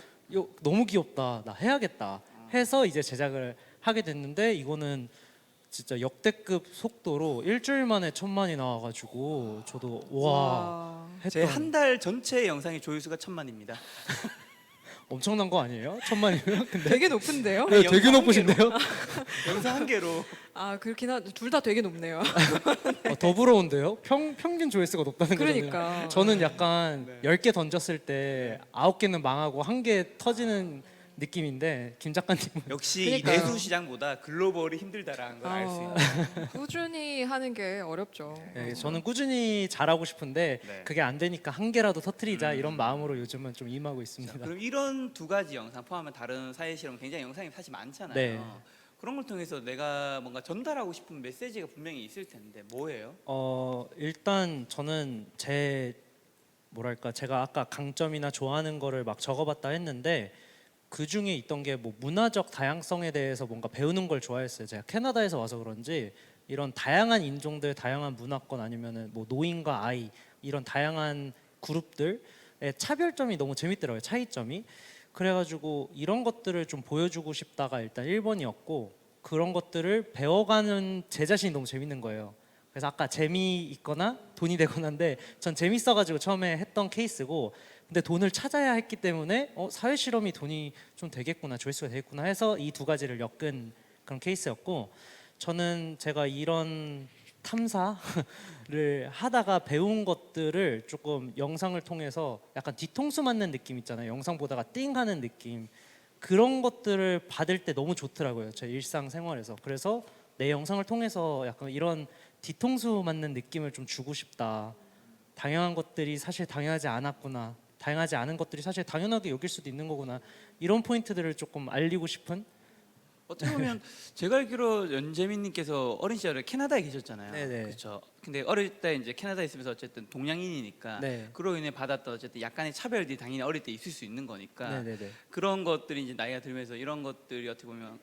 너무 귀엽다, 나 해야겠다 해서 이제 제작을 하게 됐는데, 이거는 진짜 역대급 속도로 일주일 만에 1,000만이 나와가지고 저도 와 제 했던. 한 달 전체 영상의 조회수가 1,000만입니다. 엄청난 거 아니에요? 1,000만이면? 근데 되게 높은데요? 네, 되게 영상 한 높으신데요? 영상 한 개로. 아, 그렇긴 하. 둘 다 되게 높네요. 더 부러운데요? 평균 조회수가 높다는 거잖아요. 그러니까. 저는 약간 10개 던졌을 때 9개는 망하고 1개 터지는 느낌인데, 김 작가님은 역시 이 그러니까요. 내수 시장보다 글로벌이 힘들다라는 걸 알 수 있는. 꾸준히 하는 게 어렵죠. 네, 저는 꾸준히 잘하고 싶은데 네. 그게 안 되니까 한 개라도 터트리자 이런 마음으로 요즘은 좀 임하고 있습니다. 그럼 이런 두 가지 영상 포함한 다른 사회 실험 굉장히 영상이 사실 많잖아요. 네. 그런 걸 통해서 내가 뭔가 전달하고 싶은 메시지가 분명히 있을 텐데 뭐예요? 일단 저는 제가 아까 강점이나 좋아하는 거를 막 적어봤다 했는데, 그 중에 있던 게 뭐 문화적 다양성에 대해서 뭔가 배우는 걸 좋아했어요. 제가 캐나다에서 와서 그런지 이런 다양한 인종들, 다양한 문화권, 아니면은 뭐 노인과 아이, 이런 다양한 그룹들, 차별점이 너무 재밌더라고요. 차이점이. 그래가지고 이런 것들을 좀 보여주고 싶다가 일단 1번이었고 그런 것들을 배워가는 제 자신이 너무 재밌는 거예요. 그래서 아까 재미있거나 돈이 되거나인데 전 재밌어가지고 처음에 했던 케이스고 근데 돈을 찾아야 했기 때문에 사회 실험이 돈이 좀 되겠구나 조회수가 되겠구나 해서 이 두 가지를 엮은 그런 케이스였고 저는 제가 이런 탐사를 하다가 배운 것들을 조금 영상을 통해서 약간 뒤통수 맞는 느낌 있잖아요. 영상 보다가 띵 하는 느낌 그런 것들을 받을 때 너무 좋더라고요. 제 일상생활에서. 그래서 내 영상을 통해서 약간 이런 뒤통수 맞는 느낌을 좀 주고 싶다. 당연한 것들이 사실 당연하지 않았구나. 당연하지 않은 것들이 사실 당연하게 여길 수도 있는 거구나. 이런 포인트들을 조금 알리고 싶은 어떻게 보면 제가 알기로 연재민님께서 어린 시절에 캐나다에 계셨잖아요. 네네. 그렇죠. 근데 어릴 때 이제 캐나다에 있으면서 어쨌든 동양인이니까 네. 그로 인해 받았던 어쨌든 약간의 차별들이 당연히 어릴 때 있을 수 있는 거니까 네네네. 그런 것들이 이제 나이가 들면서 이런 것들이 어떻게 보면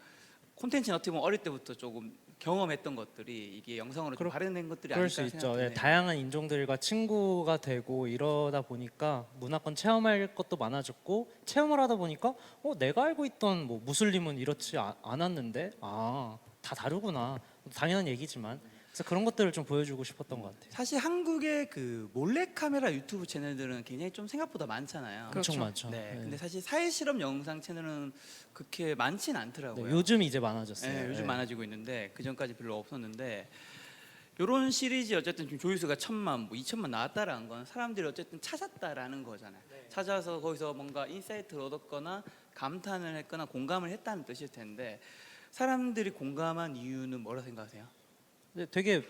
콘텐츠는 어떻게 보면 어릴 때부터 조금 경험했던 것들이 이게 영상으로 좀 발현된 것들이 그럴 아닐까 수 있죠. 생각드네요. 다양한 인종들과 친구가 되고 이러다 보니까 문화권 체험할 것도 많아졌고 체험을 하다 보니까 내가 알고 있던 뭐 무슬림은 이렇지 않았는데 다 다르구나. 당연한 얘기지만 그래서 그런 것들을 좀 보여주고 싶었던 것 같아요. 사실 한국의 그 몰래카메라 유튜브 채널들은 굉장히 좀 생각보다 많잖아요. 그렇죠. 엄청 많죠. 네. 네. 근데 사실 사회 실험 영상 채널은 그렇게 많지는 않더라고요. 네, 요즘 이제 많아졌어요. 네, 요즘 네. 많아지고 있는데 그 전까지 별로 없었는데 이런 시리즈 어쨌든 지금 조회수가 1,000만, 뭐 2,000만 나왔다라는 건 사람들이 어쨌든 찾았다라는 거잖아요. 찾아서 거기서 뭔가 인사이트를 얻었거나 감탄을 했거나 공감을 했다는 뜻일 텐데 사람들이 공감한 이유는 뭐라 생각하세요? 근데 되게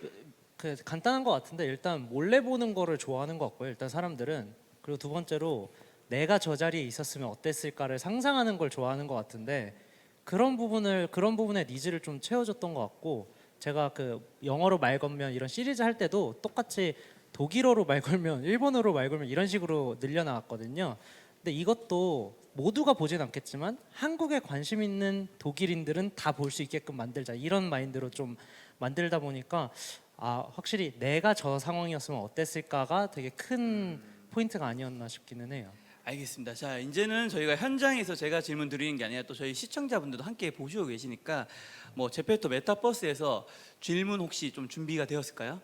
간단한 것 같은데 일단 몰래 보는 거를 좋아하는 것 같고요. 일단 사람들은 그리고 두 번째로 내가 저 자리에 있었으면 어땠을까를 상상하는 걸 좋아하는 것 같은데 그런 부분의 니즈를 좀 채워줬던 것 같고 제가 그 영어로 말 걸면 이런 시리즈 할 때도 똑같이 독일어로 말 걸면 일본어로 말 걸면 이런 식으로 늘려나갔거든요. 근데 이것도 모두가 보진 않겠지만 한국에 관심 있는 독일인들은 다 볼 수 있게끔 만들자 이런 마인드로 좀 만들다 보니까 확실히 내가 저 상황이었으면 어땠을까가 되게 큰 포인트가 아니었나 싶기는 해요. 알겠습니다. 자, 이제는 저희가 현장에서 제가 질문 드리는 게 아니라 또 저희 시청자분들도 함께 보시고 계시니까 뭐 제페토 메타버스에서 질문 혹시 좀 준비가 되었을까요?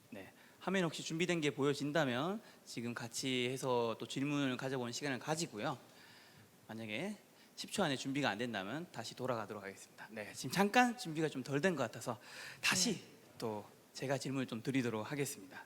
네, 화면 혹시 준비된 게 보여진다면 지금 같이 해서 또 질문을 가져보는 시간을 가지고요. 만약에 10초 안에 준비가 안 된다면 다시 돌아가도록 하겠습니다. 네, 지금 잠깐 준비가 좀 덜 된 것 같아서 다시 또 제가 질문을 좀 드리도록 하겠습니다.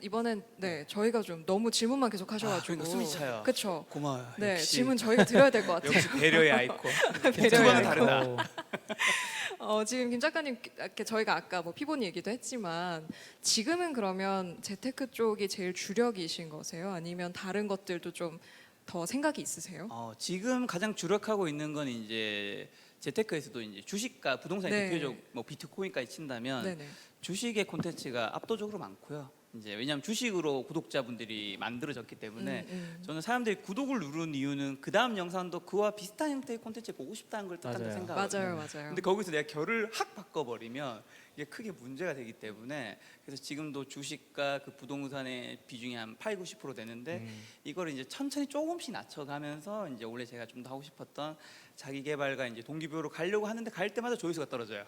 이번엔 저희가 좀 너무 질문만 계속 하셔가지고 그러니까 숨이 차요. 그렇죠. 고마워요. 네, 역시, 질문 저희가 드려야 될 것 같아요. 역시 배려의 아이콘. 배려의 두번은 아이콘. 다르다. 지금 김 작가님 이렇게 저희가 아까 뭐 피보니 얘기도 했지만 지금은 그러면 재테크 쪽이 제일 주력이신 거세요? 아니면 다른 것들도 좀 더 생각이 있으세요? 지금 가장 주력하고 있는 건 이제 재테크에서도 이제 주식과 부동산이 네. 대표적 뭐 비트코인까지 친다면 네네. 주식의 콘텐츠가 압도적으로 많고요. 이제 왜냐하면 주식으로 구독자분들이 만들어졌기 때문에 저는 사람들이 구독을 누르는 이유는 그 다음 영상도 그와 비슷한 형태의 콘텐츠 보고 싶다는 걸 뜻한다고 맞아요. 생각하거든요. 맞아요. 근데 거기서 내가 결을 확 바꿔버리면 이게 크게 문제가 되기 때문에 그래서 지금도 주식과 그 부동산의 비중이 한 8, 90% 되는데 이걸 이제 천천히 조금씩 낮춰가면서 이제 원래 제가 좀 더 하고 싶었던 자기 개발과 이제 동기부여로 가려고 하는데 갈 때마다 조회수가 떨어져요.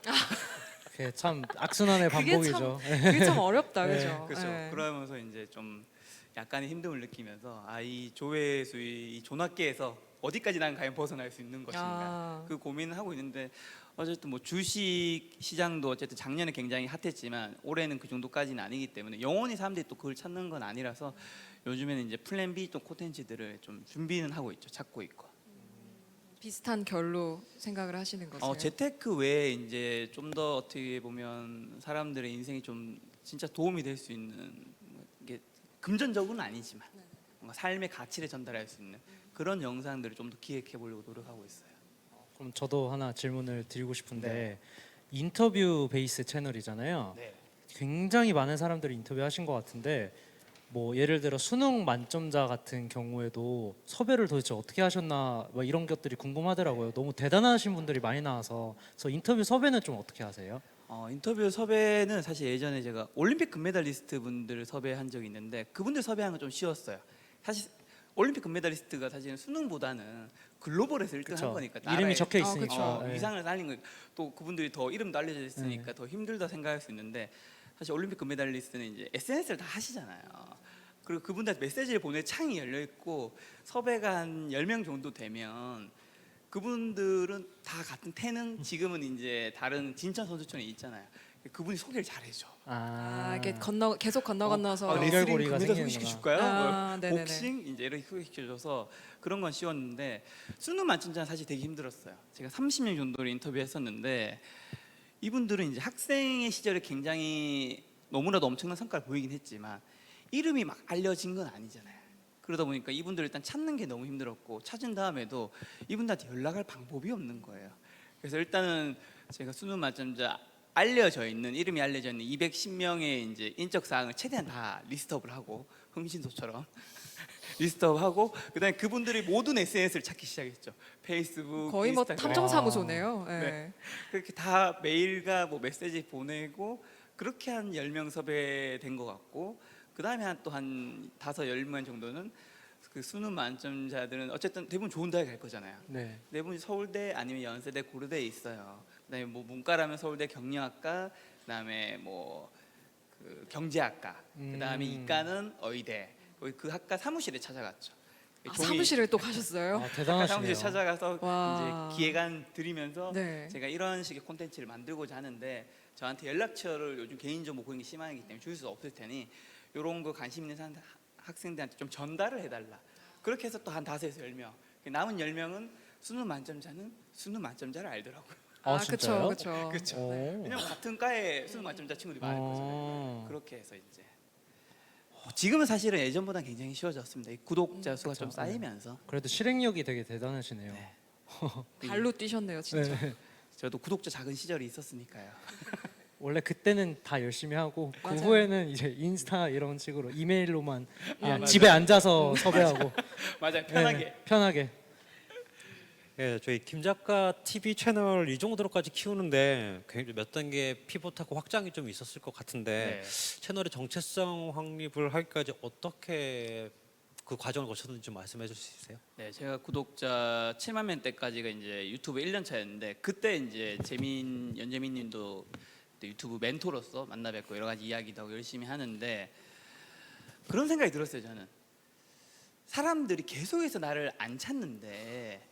그게 참 악순환의 반복이죠. 그게 참 어렵다, 네. 그죠? 그렇죠. 네. 그러면서 이제 좀 약간의 힘듦을 느끼면서 이 조회수의 이 존학계에서 어디까지 난 과연 벗어날 수 있는 것인가 그 고민을 하고 있는데 어쨌든 뭐 주식 시장도 어쨌든 작년에 굉장히 핫했지만 올해는 그 정도까지는 아니기 때문에 영원히 사람들이 또 그걸 찾는 건 아니라서 요즘에는 이제 플랜 B 또 콘텐츠들을 좀 준비는 하고 있죠. 찾고 있고. 비슷한 결로 생각을 하시는 거세요? 재테크 외에 이제 좀 더 어떻게 보면 사람들의 인생이 좀 진짜 도움이 될 수 있는 이게 금전적으로는 아니지만 뭔가 삶의 가치를 전달할 수 있는 그런 영상들을 좀 더 기획해 보려고 노력하고 있어요. 그럼 저도 하나 질문을 드리고 싶은데 네. 인터뷰 베이스 채널이잖아요. 네. 굉장히 많은 사람들이 인터뷰하신 것 같은데 뭐 예를 들어 수능 만점자 같은 경우에도 섭외를 도대체 어떻게 하셨나 뭐 이런 것들이 궁금하더라고요. 너무 대단하신 분들이 많이 나와서 그래서 인터뷰 섭외는 좀 어떻게 하세요? 인터뷰 섭외는 사실 예전에 제가 올림픽 금메달리스트 분들을 섭외한 적이 있는데 그분들 섭외하는 건 좀 쉬웠어요. 사실 올림픽 금메달리스트가 사실은 수능보다는 글로벌에서 1등 한 그쵸. 거니까 이름이 적혀 그쵸. 있으니까. 네. 위상을 날린 거, 또 그분들이 더 이름도 알려져 있으니까 더 힘들다 생각할 수 있는데 사실 올림픽 금메달리스트는 이제 SNS를 다 하시잖아요. 그리고 그분들 메시지를 보낼 창이 열려 있고 섭외가 한 10명 정도 되면 그분들은 다 같은 태능, 지금은 이제 다른 진천 선수촌에 있잖아요. 그분이 소개를 잘해줘. 이게 계속 건너서 연결고리가 레슬링 생기는구나. 소개시켜줄까요? 네네네. 복싱 이제 이렇게 소개시켜줘서 그런 건 쉬웠는데 수능 만점자는 사실 되게 힘들었어요. 제가 30명 정도를 인터뷰했었는데 이분들은 이제 학생의 시절에 굉장히 너무나도 엄청난 성과를 보이긴 했지만 이름이 막 알려진 건 아니잖아요. 그러다 보니까 이분들을 일단 찾는 게 너무 힘들었고 찾은 다음에도 이분들한테 연락할 방법이 없는 거예요. 그래서 일단은 제가 수능 만점자 알려져 있는 이름이 알려져 있는 210명의 이제 인적 사항을 최대한 다 리스트업을 하고 흥신소처럼 리스트업하고 그다음에 그분들이 모든 SNS를 찾기 시작했죠. 페이스북, 거의 뭐 인스타그램. 탐정사무소네요. 네. 네. 그렇게 다 메일과 뭐 메시지 보내고 그렇게 한 10명 섭외된 것 같고 그다음에 한 또 한 5, 10명 정도는 그 수능 만점자들은 어쨌든 대부분 좋은 대학 갈 거잖아요. 네. 대부분 서울대 아니면 연세대, 고려대에 있어요. 그다음에 뭐 문과라면 서울대 경영학과, 그다음에 뭐 그 경제학과, 그다음에 이과는 의대. 거기 그 학과 사무실에 찾아갔죠. 사무실을 또 가셨어요? 아, 학과 대단하시네요. 사무실 찾아가서 와. 이제 기획안 드리면서 네. 제가 이런 식의 콘텐츠를 만들고자 하는데 저한테 연락처를 요즘 개인정보 그런 게 심하기 때문에 줄 수 없을 테니 이런 거 관심 있는 학생들한테 좀 전달을 해달라. 그렇게 해서 또 한 5에서 10명. 남은 10명은 수능 만점자는 수능 만점자를 알더라고요. 진짜요? 그렇죠. 그렇죠. 오. 왜냐면 같은 과에 수능 만점자 친구들이 많을 거잖아요. 어. 그렇게 해서 이제 지금은 사실은 예전보다 굉장히 쉬워졌습니다. 이 구독자 수가 좀 그쵸. 쌓이면서 그래도 실행력이 되게 대단하시네요. 네. 발로 뛰셨네요, 진짜. 네. 저도 구독자 작은 시절이 있었으니까요. 원래 그때는 다 열심히 하고 그 맞아요. 후에는 이제 인스타 이런 식으로 이메일로만 그냥 맞아요. 집에 앉아서 섭외하고 맞아요. 편하게. 네, 편하게. 예, 저희 김 작가 TV 채널 이 정도로까지 키우는데 굉장히 몇 단계 피벗하고 확장이 좀 있었을 것 같은데 채널의 정체성 확립을 하기까지 어떻게 그 과정을 거쳤는지 좀 말씀해 주실 수 있어요? 네, 제가 구독자 7만 명 때까지가 이제 유튜브 1년 차였는데 그때 이제 연재민님도 그때 유튜브 멘토로서 만나 뵙고 여러 가지 이야기도 하고 열심히 하는데 그런 생각이 들었어요. 저는 사람들이 계속해서 나를 안 찾는데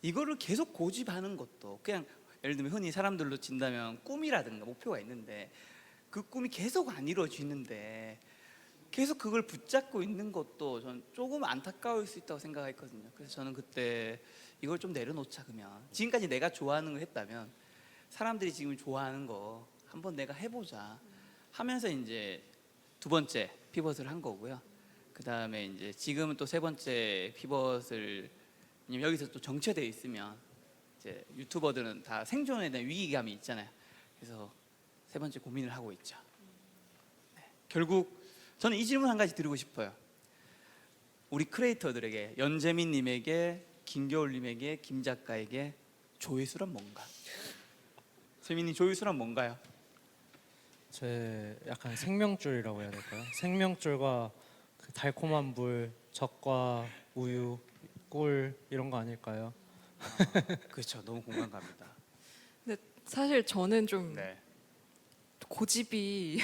이거를 계속 고집하는 것도 그냥 예를 들면 흔히 사람들로 친다면 꿈이라든가 목표가 있는데 그 꿈이 계속 안 이루어지는데 계속 그걸 붙잡고 있는 것도 저는 조금 안타까울 수 있다고 생각했거든요. 그래서 저는 그때 이걸 좀 내려놓자. 그러면 지금까지 내가 좋아하는 걸 했다면 사람들이 지금 좋아하는 거 한번 내가 해보자 하면서 이제 두 번째 피벗을 한 거고요. 그 다음에 이제 지금은 또 세 번째 피벗을 왜냐면 여기서 또 정체되어 있으면 이제 유튜버들은 다 생존에 대한 위기감이 있잖아요. 그래서 세 번째 고민을 하고 있죠. 네. 결국 저는 이 질문 한 가지 드리고 싶어요. 우리 크리에이터들에게 연재민님에게 김겨울님에게 김 작가에게 조회수란 뭔가? 재민님 조회수란 뭔가요? 제 약간 생명줄이라고 해야 될까요? 생명줄과 그 달콤한 물, 젖과 우유, 꿀 이런 거 아닐까요? 그렇죠. 너무 공감 갑니다. 근데 사실 저는 좀 네. 고집이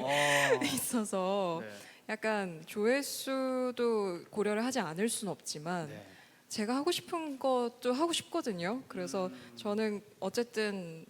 어, 있어서 네. 약간 조회수도 고려를 하지 않을 수는 없지만 네. 제가 하고 싶은 것도 하고 싶거든요. 그래서 저는 어쨌든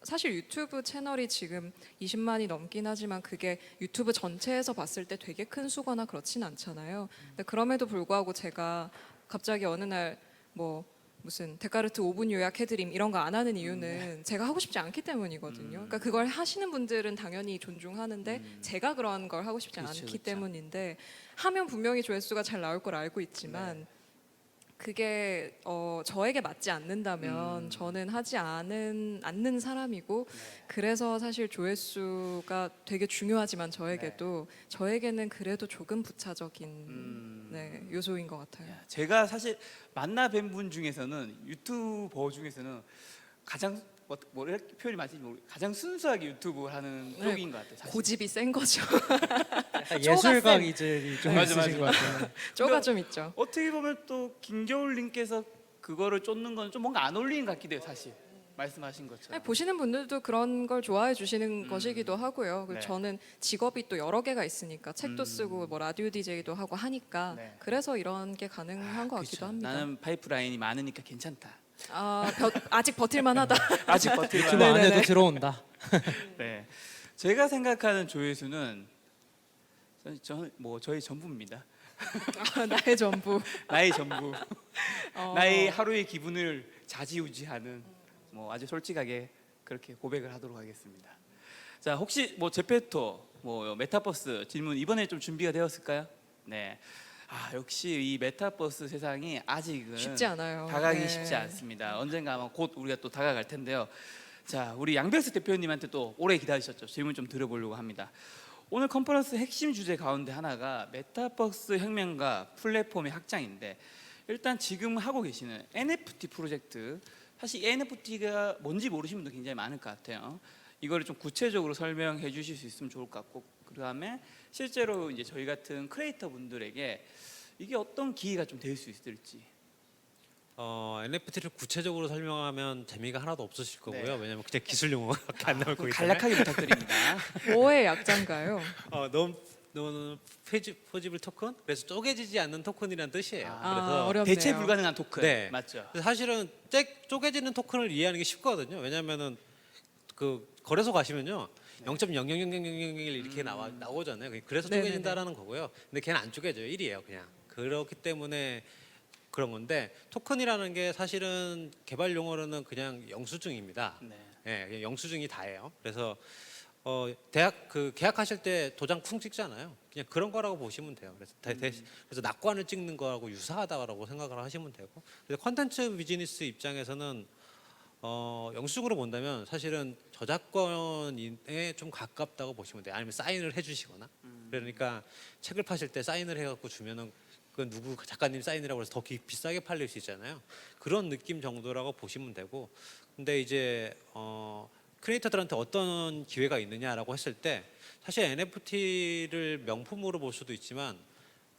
사실 유튜브 채널이 지금 20만이 넘긴 하지만 그게 유튜브 전체에서 봤을 때 되게 큰 수거나 그렇진 않잖아요. 근데 그럼에도 불구하고 제가 갑자기 어느 날 뭐 무슨 데카르트 5분 요약해드림 이런 거 안 하는 이유는 제가 하고 싶지 않기 때문이거든요. 그러니까 그걸 하시는 분들은 당연히 존중하는데 제가 그런 걸 하고 싶지 그렇죠, 않기 그렇죠. 때문인데 하면 분명히 조회수가 잘 나올 걸 알고 있지만 그게 저에게 맞지 않는다면 저는 하지 않는 사람이고 그래서 사실 조회수가 되게 중요하지만 저에게도 저에게는 그래도 조금 부차적인 네, 요소인 것 같아요. 야, 제가 사실 만나 뵌 분 중에서는 유튜버 중에서는 가장 뭐 이렇게 표현이 맞을지 모르겠 가장 순수하게 유튜브 하는 네, 쪽인 것 같아요. 사실. 고집이 센 거죠. 약간 예술가 기질이 좀 맞아, 있으신 것 맞아. 같아요. 쪼가 좀 있죠. 어떻게 보면 또 김겨울님께서 그거를 쫓는 건 좀 뭔가 안 어울리는 것 같기도 해요. 사실 말씀하신 것처럼. 아니, 보시는 분들도 그런 걸 좋아해 주시는 것이기도 하고요. 그리고 네. 저는 직업이 또 여러 개가 있으니까 책도 쓰고 뭐 라디오 DJ도 하고 하니까 네. 그래서 이런 게 가능한 것 같기도 그쵸. 합니다. 나는 파이프라인이 많으니까 괜찮다. 아직 버틸만하다. 아직 버틸만. 유튜브 안에도 네네네. 들어온다. 네. 제가 생각하는 조회수는 뭐 저희 전부입니다. 나의 전부. 나의 전부. 어. 나의 하루의 기분을 좌지우지하는 뭐 아주 솔직하게 그렇게 고백을 하도록 하겠습니다. 자, 혹시 뭐 제페토 뭐 메타버스 질문 이번에 좀 준비가 되었을까요? 네. 역시 이 메타버스 세상이 아직은 쉽지 않아요. 다가가기 네. 쉽지 않습니다. 언젠가 아마 곧 우리가 또 다가갈 텐데요. 자, 우리 양별수 대표님한테 또 오래 기다리셨죠. 질문 좀 드려보려고 합니다. 오늘 컨퍼런스 핵심 주제 가운데 하나가 메타버스 혁명과 플랫폼의 확장인데 일단 지금 하고 계시는 NFT 프로젝트 사실 이 NFT가 뭔지 모르시는 분도 굉장히 많을 것 같아요. 이거를 좀 구체적으로 설명해 주실 수 있으면 좋을 것 같고 그다음에 실제로 이제 저희 같은 크리에이터 분들에게 이게 어떤 기회가 좀 될 수 있을지. NFT를 구체적으로 설명하면 재미가 하나도 없으실 거고요. 네. 왜냐하면 그냥 기술 용어밖에 안 나올 거기 때문에. 간략하게 부탁드립니다. 뭐의 약자인가요? 너무 포지블 토큰? 그래서 쪼개지지 않는 토큰이란 뜻이에요. 아, 그래서 어렵네요. 대체 불가능한 토큰. 네. 맞죠? 그래서 사실은 쪼개지는 토큰을 이해하는 게 쉽거든요. 왜냐하면은 그 거래소 가시면요. 0.0000001 이렇게 나오잖아요. 그래서 네네네. 쪼개진다라는 거고요. 근데 걔는 안 쪼개져요. 1이에요, 그냥. 그렇기 때문에 그런 건데 토큰이라는 게 사실은 개발 용어로는 그냥 영수증입니다. 네. 예, 그냥 영수증이 다예요. 그래서 대학 그 계약하실 때 도장 쿵 찍잖아요. 그냥 그런 거라고 보시면 돼요. 그래서 그래서 낙관을 찍는 거하고 유사하다라고 생각을 하시면 되고. 그래서 컨텐츠 비즈니스 입장에서는 영수증으로 본다면 사실은 저작권에 좀 가깝다고 보시면 돼요. 아니면 사인을 해주시거나. 그러니까 책을 파실 때 사인을 해갖고 주면은 그 누구 작가님 사인이라고 해서 더 비싸게 팔릴 수 있잖아요. 그런 느낌 정도라고 보시면 되고. 근데 이제 크리에이터들한테 어떤 기회가 있느냐라고 했을 때 사실 NFT를 명품으로 볼 수도 있지만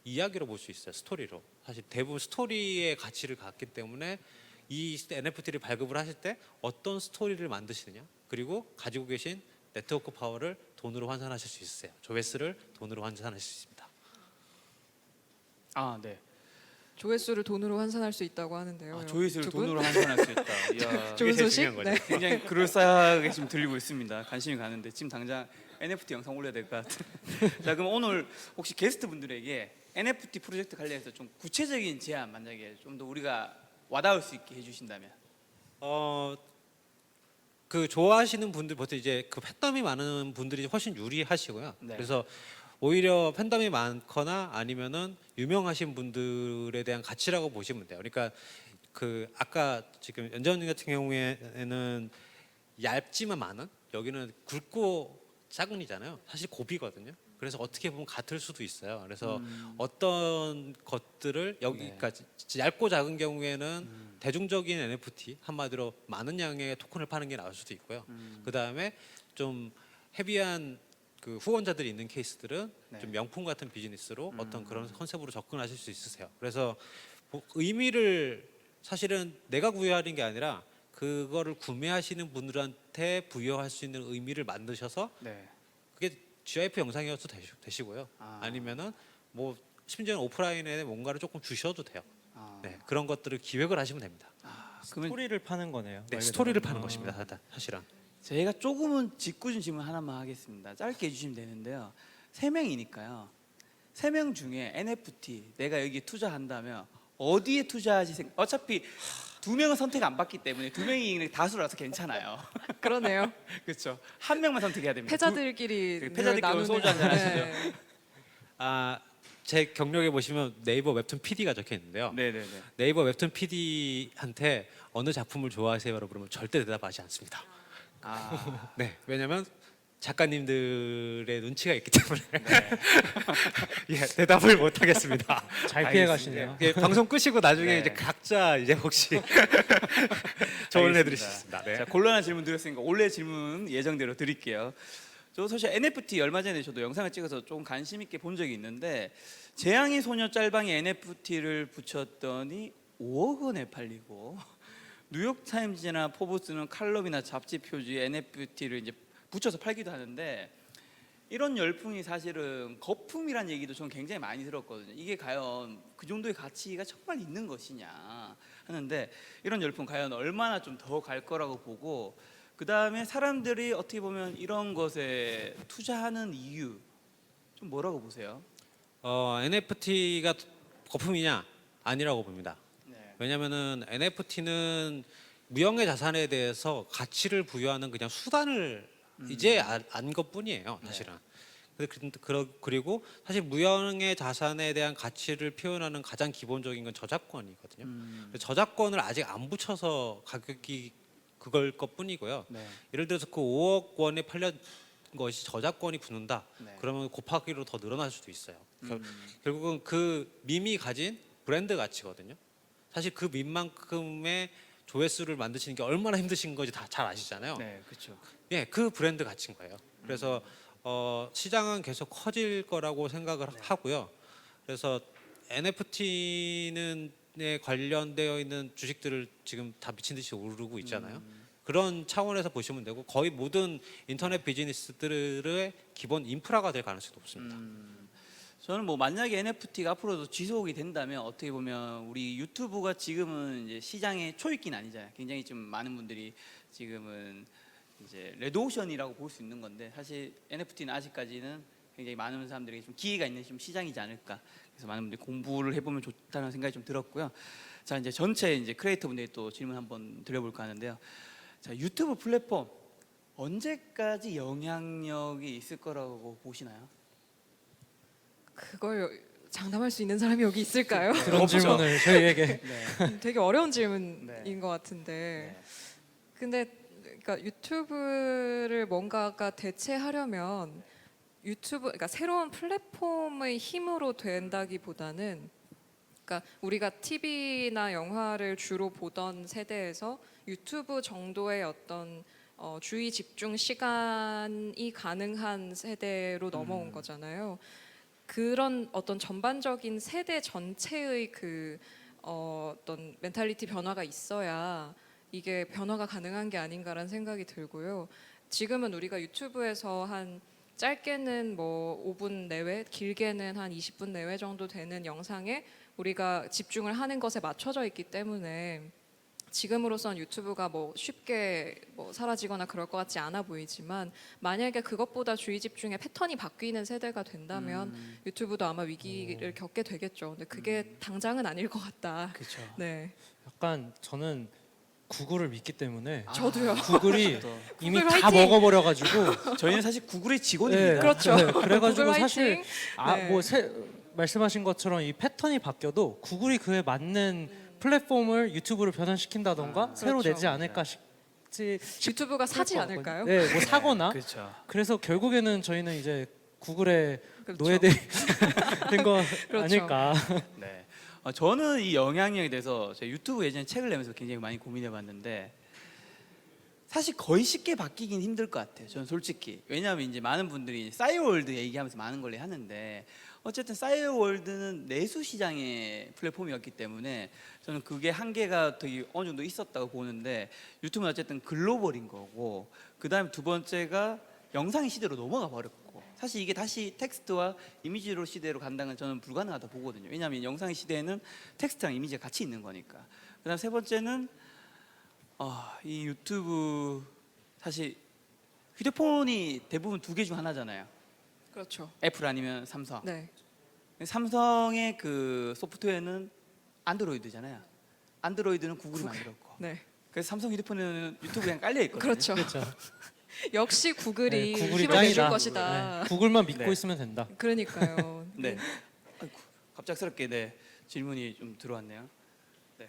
이야기로 볼 수 있어요. 스토리로. 사실 대부분 스토리의 가치를 갖기 때문에 이 NFT를 발급을 하실 때 어떤 스토리를 만드시느냐 그리고 가지고 계신 네트워크 파워를 돈으로 환산하실 수 있으세요. 조회수를 돈으로 환산하실 수 있습니다. 네. 조회수를 돈으로 환산할 수 있다고 하는데요. 조회수를 두 분? 돈으로 환산할 수 있다. 이야, 좋은 그게 제일 소식. 중요한 거죠. 네. 굉장히 그럴싸하게 지금 들리고 있습니다. 관심이 가는데 지금 당장 NFT 영상 올려야 될 것 같아요. 자, 그럼 오늘 혹시 게스트 분들에게 NFT 프로젝트 관련해서 좀 구체적인 제안 만약에 좀 더 우리가 와닿을 수 있게 해주신다면. 그 좋아하시는 분들 보통 이제 그 팬덤이 많은 분들이 훨씬 유리하시고요. 네. 그래서 오히려 팬덤이 많거나 아니면은 유명하신 분들에 대한 가치라고 보시면 돼요. 그러니까 그 아까 지금 연재원님 같은 경우에는 얇지만 많은 여기는 굵고 작은이잖아요. 사실 고비거든요. 그래서 어떻게 보면 같을 수도 있어요. 그래서 어떤 것들을 여기까지 얇고 작은 경우에는 대중적인 NFT 한마디로 많은 양의 토큰을 파는 게 나을 수도 있고요. 그 다음에 좀 헤비한 그 후원자들이 있는 케이스들은 네. 좀 명품 같은 비즈니스로 어떤 그런 컨셉으로 접근하실 수 있으세요. 그래서 의미를 사실은 내가 부여하는 게 아니라 그거를 구매하시는 분들한테 부여할 수 있는 의미를 만드셔서 네. 그게 GIF 영상이어도 되시고요. 아니면은 뭐 심지어는 오프라인에 뭔가를 조금 주셔도 돼요. 네, 그런 것들을 기획을 하시면 됩니다. 그러면 스토리를 파는 거네요. 네, 말 스토리를 그대로. 파는 것입니다. 사실은. 저희가 조금은 짓궂은 질문 하나만 하겠습니다. 짧게 해주시면 되는데요. 3명이니까요. 3명 중에 NFT 내가 여기 투자한다면 어디에 투자하지? 어차피 2명은 선택 안 받기 때문에 2명이 다수라서 괜찮아요. 그러네요. 그렇죠. 1명만 선택해야 됩니다. 패자들끼리 그 패자들끼리 나누는- 소주 한잔 하시죠. 네. 제 경력에 보시면 네이버 웹툰 PD가 적혀 있는데요. 네네네. 네이버 웹툰 PD한테 어느 작품을 좋아하세요라고 그러면 절대 대답하지 않습니다. 네, 왜냐면 작가님들의 눈치가 있기 때문에 예, 대답을 못 하겠습니다. 잘 피해 가시네요. 방송 끄시고 나중에 네. 이제 각자 이제 혹시 조언을 알겠습니다. 해드리겠습니다. 네. 자, 곤란한 질문 드렸으니까 원래 질문 예정대로 드릴게요. 저 사실 NFT 얼마 전에 저도 영상을 찍어서 좀 관심 있게 본 적이 있는데 재앙의 소녀 짤방에 NFT를 붙였더니 5억 원에 팔리고 뉴욕 타임즈나 포브스는 칼럼이나 잡지 표지에 NFT를 이제 붙여서 팔기도 하는데 이런 열풍이 사실은 거품이란 얘기도 저는 굉장히 많이 들었거든요. 이게 과연 그 정도의 가치가 정말 있는 것이냐 하는데 이런 열풍 과연 얼마나 좀 더 갈 거라고 보고 그 다음에 사람들이 어떻게 보면 이런 것에 투자하는 이유 좀 뭐라고 보세요? NFT가 거품이냐? 아니라고 봅니다. 네. 왜냐하면은 NFT는 무형의 자산에 대해서 가치를 부여하는 그냥 수단을 이제 안 것뿐이에요, 사실은. 그리고 사실 무형의 자산에 대한 가치를 표현하는 가장 기본적인 건 저작권이거든요. 저작권을 아직 안 붙여서 가격이 그걸 것뿐이고요. 네. 예를 들어서 그 5억 원에 팔린 것이 저작권이 붙는다. 네. 그러면 곱하기로 더 늘어날 수도 있어요. 결국은 그 밈이 가진 브랜드 가치거든요. 사실 그 밈만큼의 조회수를 만드시는 게 얼마나 힘드신 건지 다 잘 아시잖아요. 네, 그렇죠. 예, 그 브랜드 가치인 거예요. 그래서 시장은 계속 커질 거라고 생각을 하고요. 그래서 NFT는 관련되어 있는 주식들을 지금 다 미친 듯이 오르고 있잖아요. 그런 차원에서 보시면 되고 거의 모든 인터넷 비즈니스들의 기본 인프라가 될 가능성이 높습니다. 저는 뭐 만약에 NFT가 앞으로도 지속이 된다면 어떻게 보면 우리 유튜브가 지금은 이제 시장의 초입기는 아니잖아요. 굉장히 좀 많은 분들이 지금은 이제 레드오션이라고 볼 수 있는 건데 사실 NFT는 아직까지는 굉장히 많은 사람들에게 좀 기회가 있는 좀 시장이지 않을까. 그래서 많은 분들이 공부를 해보면 좋다는 생각이 좀 들었고요. 자 이제 전체 이제 크리에이터 분들이 또 질문 한번 드려볼까 하는데요. 자 유튜브 플랫폼 언제까지 영향력이 있을 거라고 보시나요? 그걸 장담할 수 있는 사람이 여기 있을까요? 그런 없죠. 질문을 저희에게 네. 되게 어려운 질문인 네. 것 같은데. 네. 근데 그러니까 유튜브를 뭔가가 대체하려면 그러니까 새로운 플랫폼의 힘으로 된다기보다는 그러니까 우리가 TV나 영화를 주로 보던 세대에서 유튜브 정도의 어떤 주의 집중 시간이 가능한 세대로 넘어온 거잖아요. 그런 어떤 전반적인 세대 전체의 그 어떤 멘탈리티 변화가 있어야 이게 변화가 가능한 게 아닌가라는 생각이 들고요. 지금은 우리가 유튜브에서 한 짧게는 뭐 5분 내외, 길게는 한 20분 내외 정도 되는 영상에 우리가 집중을 하는 것에 맞춰져 있기 때문에 지금으로선 유튜브가 뭐 쉽게 뭐 사라지거나 그럴 것 같지 않아 보이지만 만약에 그것보다 주의 집중의 패턴이 바뀌는 세대가 된다면 유튜브도 아마 위기를 겪게 되겠죠. 근데 그게 당장은 아닐 것 같다. 그렇죠. 네, 약간 저는 구글을 믿기 때문에 저도요. 구글이 이미 구글 다 화이팅! 먹어버려가지고 저희는 사실 구글의 직원입니다. 그렇죠. 네, 그래가지고 구글 사실 화이팅! 네. 말씀하신 것처럼 이 패턴이 바뀌어도 구글이 그에 맞는 플랫폼을 유튜브를 변환시킨다던가 새로 그렇죠. 내지 않을까 싶지 유튜브가 사지 싶을 것 않을까요? 같거든요. 네, 뭐 사거나 그렇죠. 그래서 결국에는 저희는 이제 구글의 그렇죠. 노예들이 된 거 그렇죠. 아닐까. 네. 저는 이 영향력에 대해서 제가 유튜브 예전에 책을 내면서 굉장히 많이 고민해봤는데 사실 거의 쉽게 바뀌긴 힘들 것 같아요. 저는 솔직히 왜냐하면 이제 많은 분들이 싸이월드 얘기하면서 많은 걸 하는데 어쨌든 싸이월드는 내수 시장의 플랫폼이었기 때문에 저는 그게 한계가 되게 어느 정도 있었다고 보는데 유튜브는 어쨌든 글로벌인 거고 그 다음에 두 번째가 영상의 시대로 넘어가 버렸고 사실 이게 다시 텍스트와 이미지로 시대로 간다는 건 저는 불가능하다 보거든요. 왜냐하면 영상의 시대에는 텍스트랑 이미지가 같이 있는 거니까. 그다음 세 번째는 이 유튜브 사실 휴대폰이 대부분 두 개 중 하나잖아요. 그렇죠. 애플 아니면 삼성. 네. 삼성의 그 소프트웨어는 안드로이드잖아요. 안드로이드는 구글이 만들었고. 네. 그래서 삼성 휴대폰에는 유튜브 그냥 깔려 있거든요. 그렇죠. 그렇죠. 역시 구글이 네, 구글이 힘을 내줄 짱이다. 것이다. 네, 구글만 믿고 네. 있으면 된다. 그러니까요. 네. 아이고, 갑작스럽게 질문이 좀 들어왔네요. 네.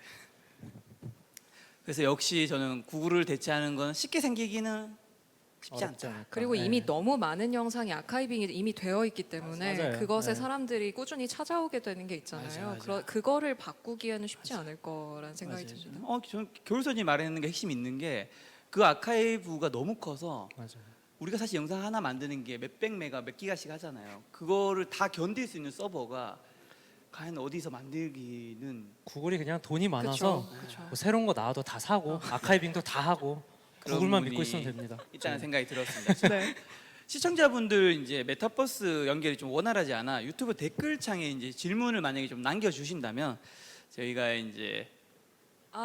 그래서 역시 저는 구글을 대체하는 건 쉽게 생기기는 쉽지 어렵지 않다. 않을까. 그리고 네. 이미 너무 많은 영상이 아카이빙이 이미 되어 있기 때문에 맞아요. 그것에 네. 사람들이 꾸준히 찾아오게 되는 게 있잖아요. 맞아. 그거를 바꾸기에는 쉽지 않을 거라는 생각이 맞아요. 듭니다. 저는 교울선이 말하는 게 핵심 있는 게 그 아카이브가 너무 커서 맞아요. 우리가 사실 영상 하나 만드는 게 몇백 메가 몇 기가씩 하잖아요. 그거를 다 견딜 수 있는 서버가 과연 어디서 만들기는 구글이 그냥 돈이 많아서 그쵸. 뭐 새로운 거 나와도 다 사고 아카이빙도 다 하고 그런 구글만 부분이 믿고 있으면 됩니다. 있다는 생각이 들었습니다. 네. 시청자분들 이제 메타버스 연결이 좀 원활하지 않아 유튜브 댓글창에 이제 질문을 만약에 좀 남겨주신다면 저희가 이제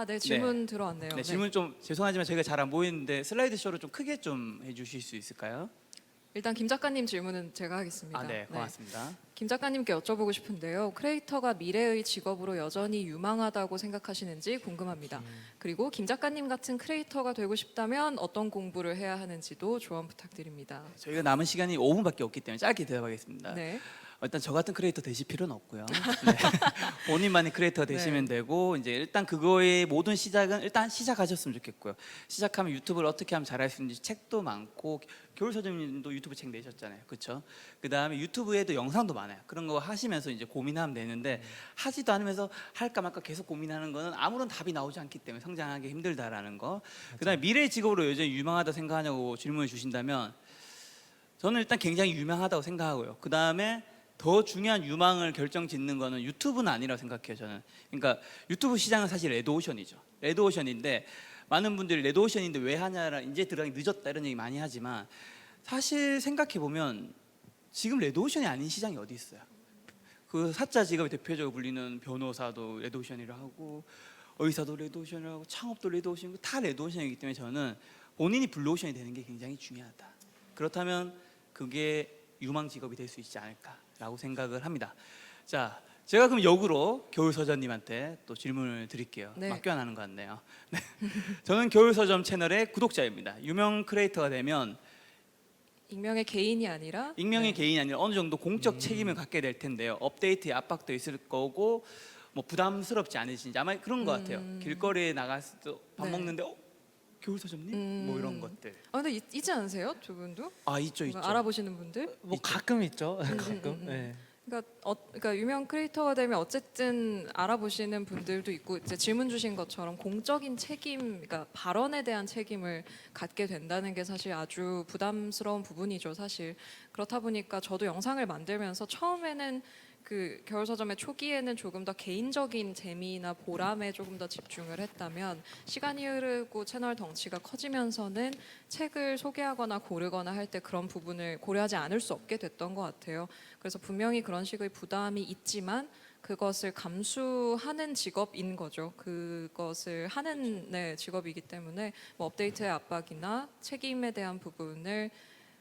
네, 질문 들어왔네요. 네, 질문 좀 죄송하지만 저희가 잘 안 보이는데 슬라이드 쇼로 좀 크게 좀 해주실 수 있을까요? 일단 김 작가님 질문은 제가 하겠습니다. 네, 고맙습니다. 김 작가님께 여쭤보고 싶은데요. 크리에이터가 미래의 직업으로 여전히 유망하다고 생각하시는지 궁금합니다. 그리고 김 작가님 같은 크리에이터가 되고 싶다면 어떤 공부를 해야 하는지도 조언 부탁드립니다. 저희가 남은 시간이 5분밖에 없기 때문에 짧게 대답하겠습니다. 네. 일단 저 같은 크리에이터 되실 필요는 없고요. 네. 본인만의 크리에이터가 되시면 되고 이제 일단 그거의 모든 시작은 일단 시작하셨으면 좋겠고요. 시작하면 유튜브를 어떻게 하면 잘할 수 있는지 책도 많고 겨울서점님도 유튜브 책 내셨잖아요, 그렇죠? 그 다음에 유튜브에도 영상도 많아요. 그런 거 하시면서 이제 고민하면 되는데 하지도 않으면서 할까 말까 계속 고민하는 거는 아무런 답이 나오지 않기 때문에 성장하기 힘들다라는 거. 그 다음에 미래의 직업으로 여전히 유망하다 생각하냐고 질문을 주신다면 저는 일단 굉장히 유명하다고 생각하고요. 그 다음에 더 중요한 유망을 결정짓는 거는 유튜브는 아니라고 생각해요. 저는. 그러니까 유튜브 시장은 사실 레드오션이죠. 레드오션인데 많은 분들이 레드오션인데 왜 하냐라 이제 들어가기 늦었다 이런 얘기 많이 하지만 사실 생각해 보면 지금 레드오션이 아닌 시장이 어디 있어요? 그 사자 직업이 대표적으로 불리는 변호사도 레드오션이라 하고 의사도 레드오션이라고 하고 창업도 레드오션이고 다 레드오션이기 때문에 저는 본인이 블루오션이 되는 게 굉장히 중요하다. 그렇다면 그게 유망 직업이 될 수 있지 않을까라고 생각을 합니다. 자, 제가 그럼 역으로 겨울서점님한테 또 질문을 드릴게요. 네. 맞교환하는 것 같네요. 네. 저는 겨울서점 채널의 구독자입니다. 유명 크리에이터가 되면 익명의 개인이 아니라 익명의 네. 개인이 아니라 어느 정도 공적 책임을 갖게 될 텐데요. 업데이트의 압박도 있을 거고 뭐 부담스럽지 않으신지 아마 그런 것 같아요. 길거리에 나갔을 때 밥 네. 먹는데 겨울서점님? 뭐 이런 것들. 근데 있지 않으세요? 두 분도? 있죠. 뭔가 알아보시는 분들? 뭐 가끔 있죠. 가끔. 네. 그러니까 유명 크리에이터가 되면 어쨌든 알아보시는 분들도 있고 이제 질문 주신 것처럼 공적인 책임, 그러니까 발언에 대한 책임을 갖게 된다는 게 사실 아주 부담스러운 부분이죠, 사실. 그렇다 보니까 저도 영상을 만들면서 처음에는 그 겨울서점의 초기에는 조금 더 개인적인 재미나 보람에 조금 더 집중을 했다면 시간이 흐르고 채널 덩치가 커지면서는 책을 소개하거나 고르거나 할 때 그런 부분을 고려하지 않을 수 없게 됐던 것 같아요. 그래서 분명히 그런 식의 부담이 있지만 그것을 감수하는 직업인 거죠. 그것을 하는 직업이기 때문에 뭐 업데이트의 압박이나 책임에 대한 부분을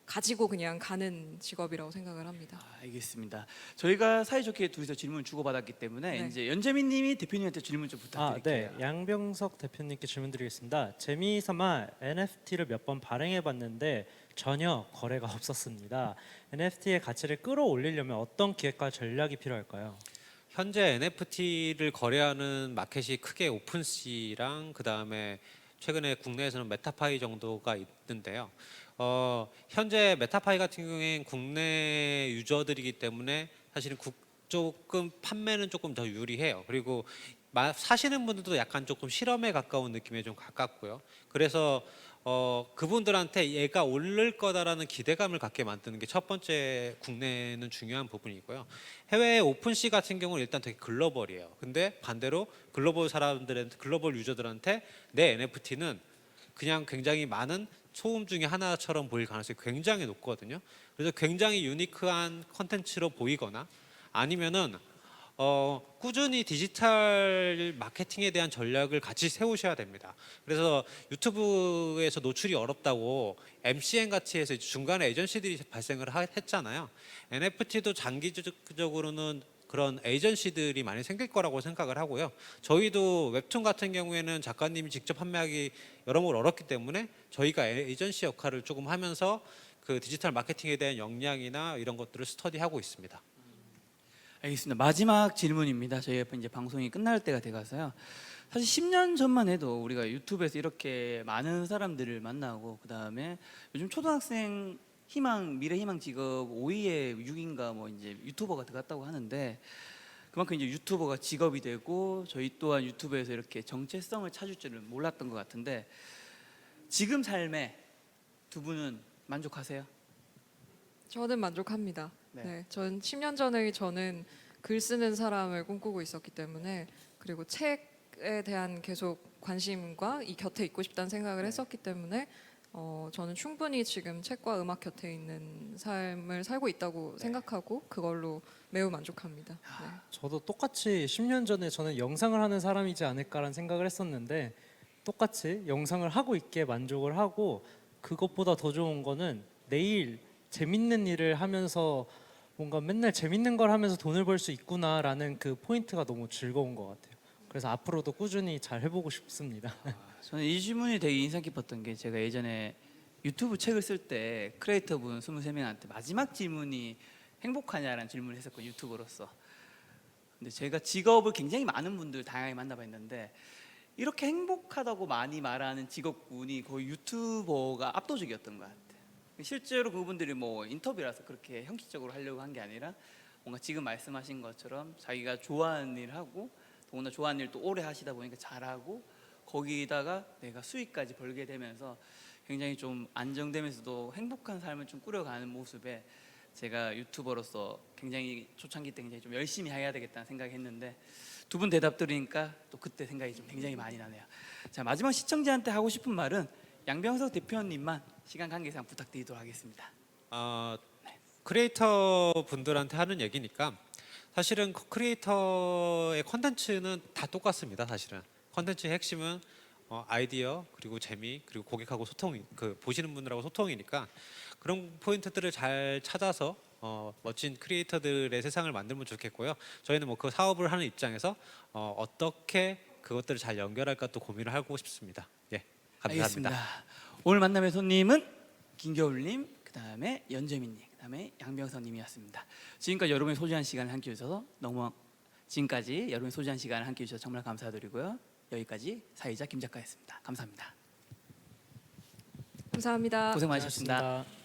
가지고 그냥 가는 직업이라고 생각을 합니다. 알겠습니다. 저희가 사이좋게 둘이서 질문 주고받았기 때문에 네. 이제 연재민님이 대표님한테 질문 좀 부탁드릴게요. 네. 양병석 대표님께 질문드리겠습니다. 재미삼아 NFT를 몇 번 발행해봤는데 전혀 거래가 없었습니다. NFT의 가치를 끌어올리려면 어떤 기획과 전략이 필요할까요? 현재 NFT를 거래하는 마켓이 크게 오픈시랑 그 다음에 최근에 국내에서는 메타파이 정도가 있는데요. 현재 메타파이 같은 경우에는 국내 유저들이기 때문에 사실은 조금 판매는 조금 더 유리해요. 그리고 사시는 분들도 약간 조금 실험에 가까운 느낌에 좀 가깝고요. 그래서 그분들한테 얘가 오를 거다라는 기대감을 갖게 만드는 게 첫 번째 국내는 중요한 부분이고요. 해외 오픈시 같은 경우는 일단 되게 글로벌이에요. 근데 반대로 글로벌 사람들한테 글로벌 유저들한테 내 NFT는 그냥 굉장히 많은 소음 중에 하나처럼 보일 가능성이 굉장히 높거든요. 그래서 굉장히 유니크한 컨텐츠로 보이거나 아니면은 꾸준히 디지털 마케팅에 대한 전략을 같이 세우셔야 됩니다. 그래서 유튜브에서 노출이 어렵다고 MCN 같이 해서 중간에 에이전시들이 발생을 했잖아요. NFT도 장기적으로는 그런 에이전시들이 많이 생길 거라고 생각을 하고요. 저희도 웹툰 같은 경우에는 작가님이 직접 판매하기 여러모로 어렵기 때문에 저희가 에이전시 역할을 조금 하면서 그 디지털 마케팅에 대한 역량이나 이런 것들을 스터디하고 있습니다. 알겠습니다. 마지막 질문입니다. 저희가 이제 방송이 끝날 때가 돼가서요. 사실 10년 전만 해도 우리가 유튜브에서 이렇게 많은 사람들을 만나고 그다음에 요즘 초등학생 미래 희망 직업 5위에 6인가 뭐 이제 유튜버가 들어갔다고 하는데 그만큼 이제 유튜버가 직업이 되고 저희 또한 유튜브에서 이렇게 정체성을 찾을 줄은 몰랐던 것 같은데 지금 삶에 두 분은 만족하세요? 저는 만족합니다. 네. 네. 전 10년 전에 저는 글 쓰는 사람을 꿈꾸고 있었기 때문에 그리고 책에 대한 계속 관심과 이 곁에 있고 싶다는 생각을 네. 했었기 때문에 저는 충분히 지금 책과 음악 곁에 있는 삶을 살고 있다고 네. 생각하고 그걸로 매우 만족합니다. 네. 저도 똑같이 10년 전에 저는 영상을 하는 사람이지 않을까라는 생각을 했었는데 똑같이 영상을 하고 있게 만족을 하고 그것보다 더 좋은 거는 내일 재밌는 일을 하면서 뭔가 맨날 재밌는 걸 하면서 돈을 벌 수 있구나라는 그 포인트가 너무 즐거운 것 같아요. 그래서 앞으로도 꾸준히 잘 해보고 싶습니다. 저는 이 질문이 되게 인상 깊었던 게 제가 예전에 유튜브 책을 쓸 때 크리에이터분 23명한테 마지막 질문이 행복하냐라는 질문을 했었고 유튜버로서 근데 제가 직업을 굉장히 많은 분들 다양하게 만나봤는데 이렇게 행복하다고 많이 말하는 직업군이 거의 유튜버가 압도적이었던 것 같아요. 실제로 그분들이 뭐 인터뷰라서 그렇게 형식적으로 하려고 한 게 아니라 뭔가 지금 말씀하신 것처럼 자기가 좋아하는 일을 하고 더구나 좋아하는 일도 오래 하시다 보니까 잘하고 거기다가 내가 수익까지 벌게 되면서 굉장히 좀 안정되면서도 행복한 삶을 좀 꾸려가는 모습에 제가 유튜버로서 굉장히 초창기 때 굉장히 좀 열심히 해야 되겠다는 생각을 했는데 두 분 대답 들으니까 또 그때 생각이 좀 굉장히 많이 나네요. 자, 마지막 시청자한테 하고 싶은 말은 양병석 대표님만 시간 관계상 부탁드리도록 하겠습니다. 크리에이터 분들한테 하는 얘기니까 사실은 크리에이터의 컨텐츠는 다 똑같습니다. 사실은 컨텐츠의 핵심은 아이디어 그리고 재미 그리고 고객하고 소통 그 보시는 분들하고 소통이니까 그런 포인트들을 잘 찾아서 멋진 크리에이터들의 세상을 만들면 좋겠고요. 저희는 뭐 그 사업을 하는 입장에서 어떻게 그것들을 잘 연결할까 또 고민을 하고 싶습니다. 예, 감사합니다. 알겠습니다. 오늘 만남의 손님은 김겨울님, 그다음에 연재민님, 그다음에 양병선님이었습니다. 지금까지 여러분의 소중한 시간을 함께 해주셔서 지금까지 여러분의 소중한 시간을 함께 해주셔서 정말 감사드리고요. 여기까지 사회자 김 작가였습니다. 감사합니다. 감사합니다. 고생 많으셨습니다. 고맙습니다.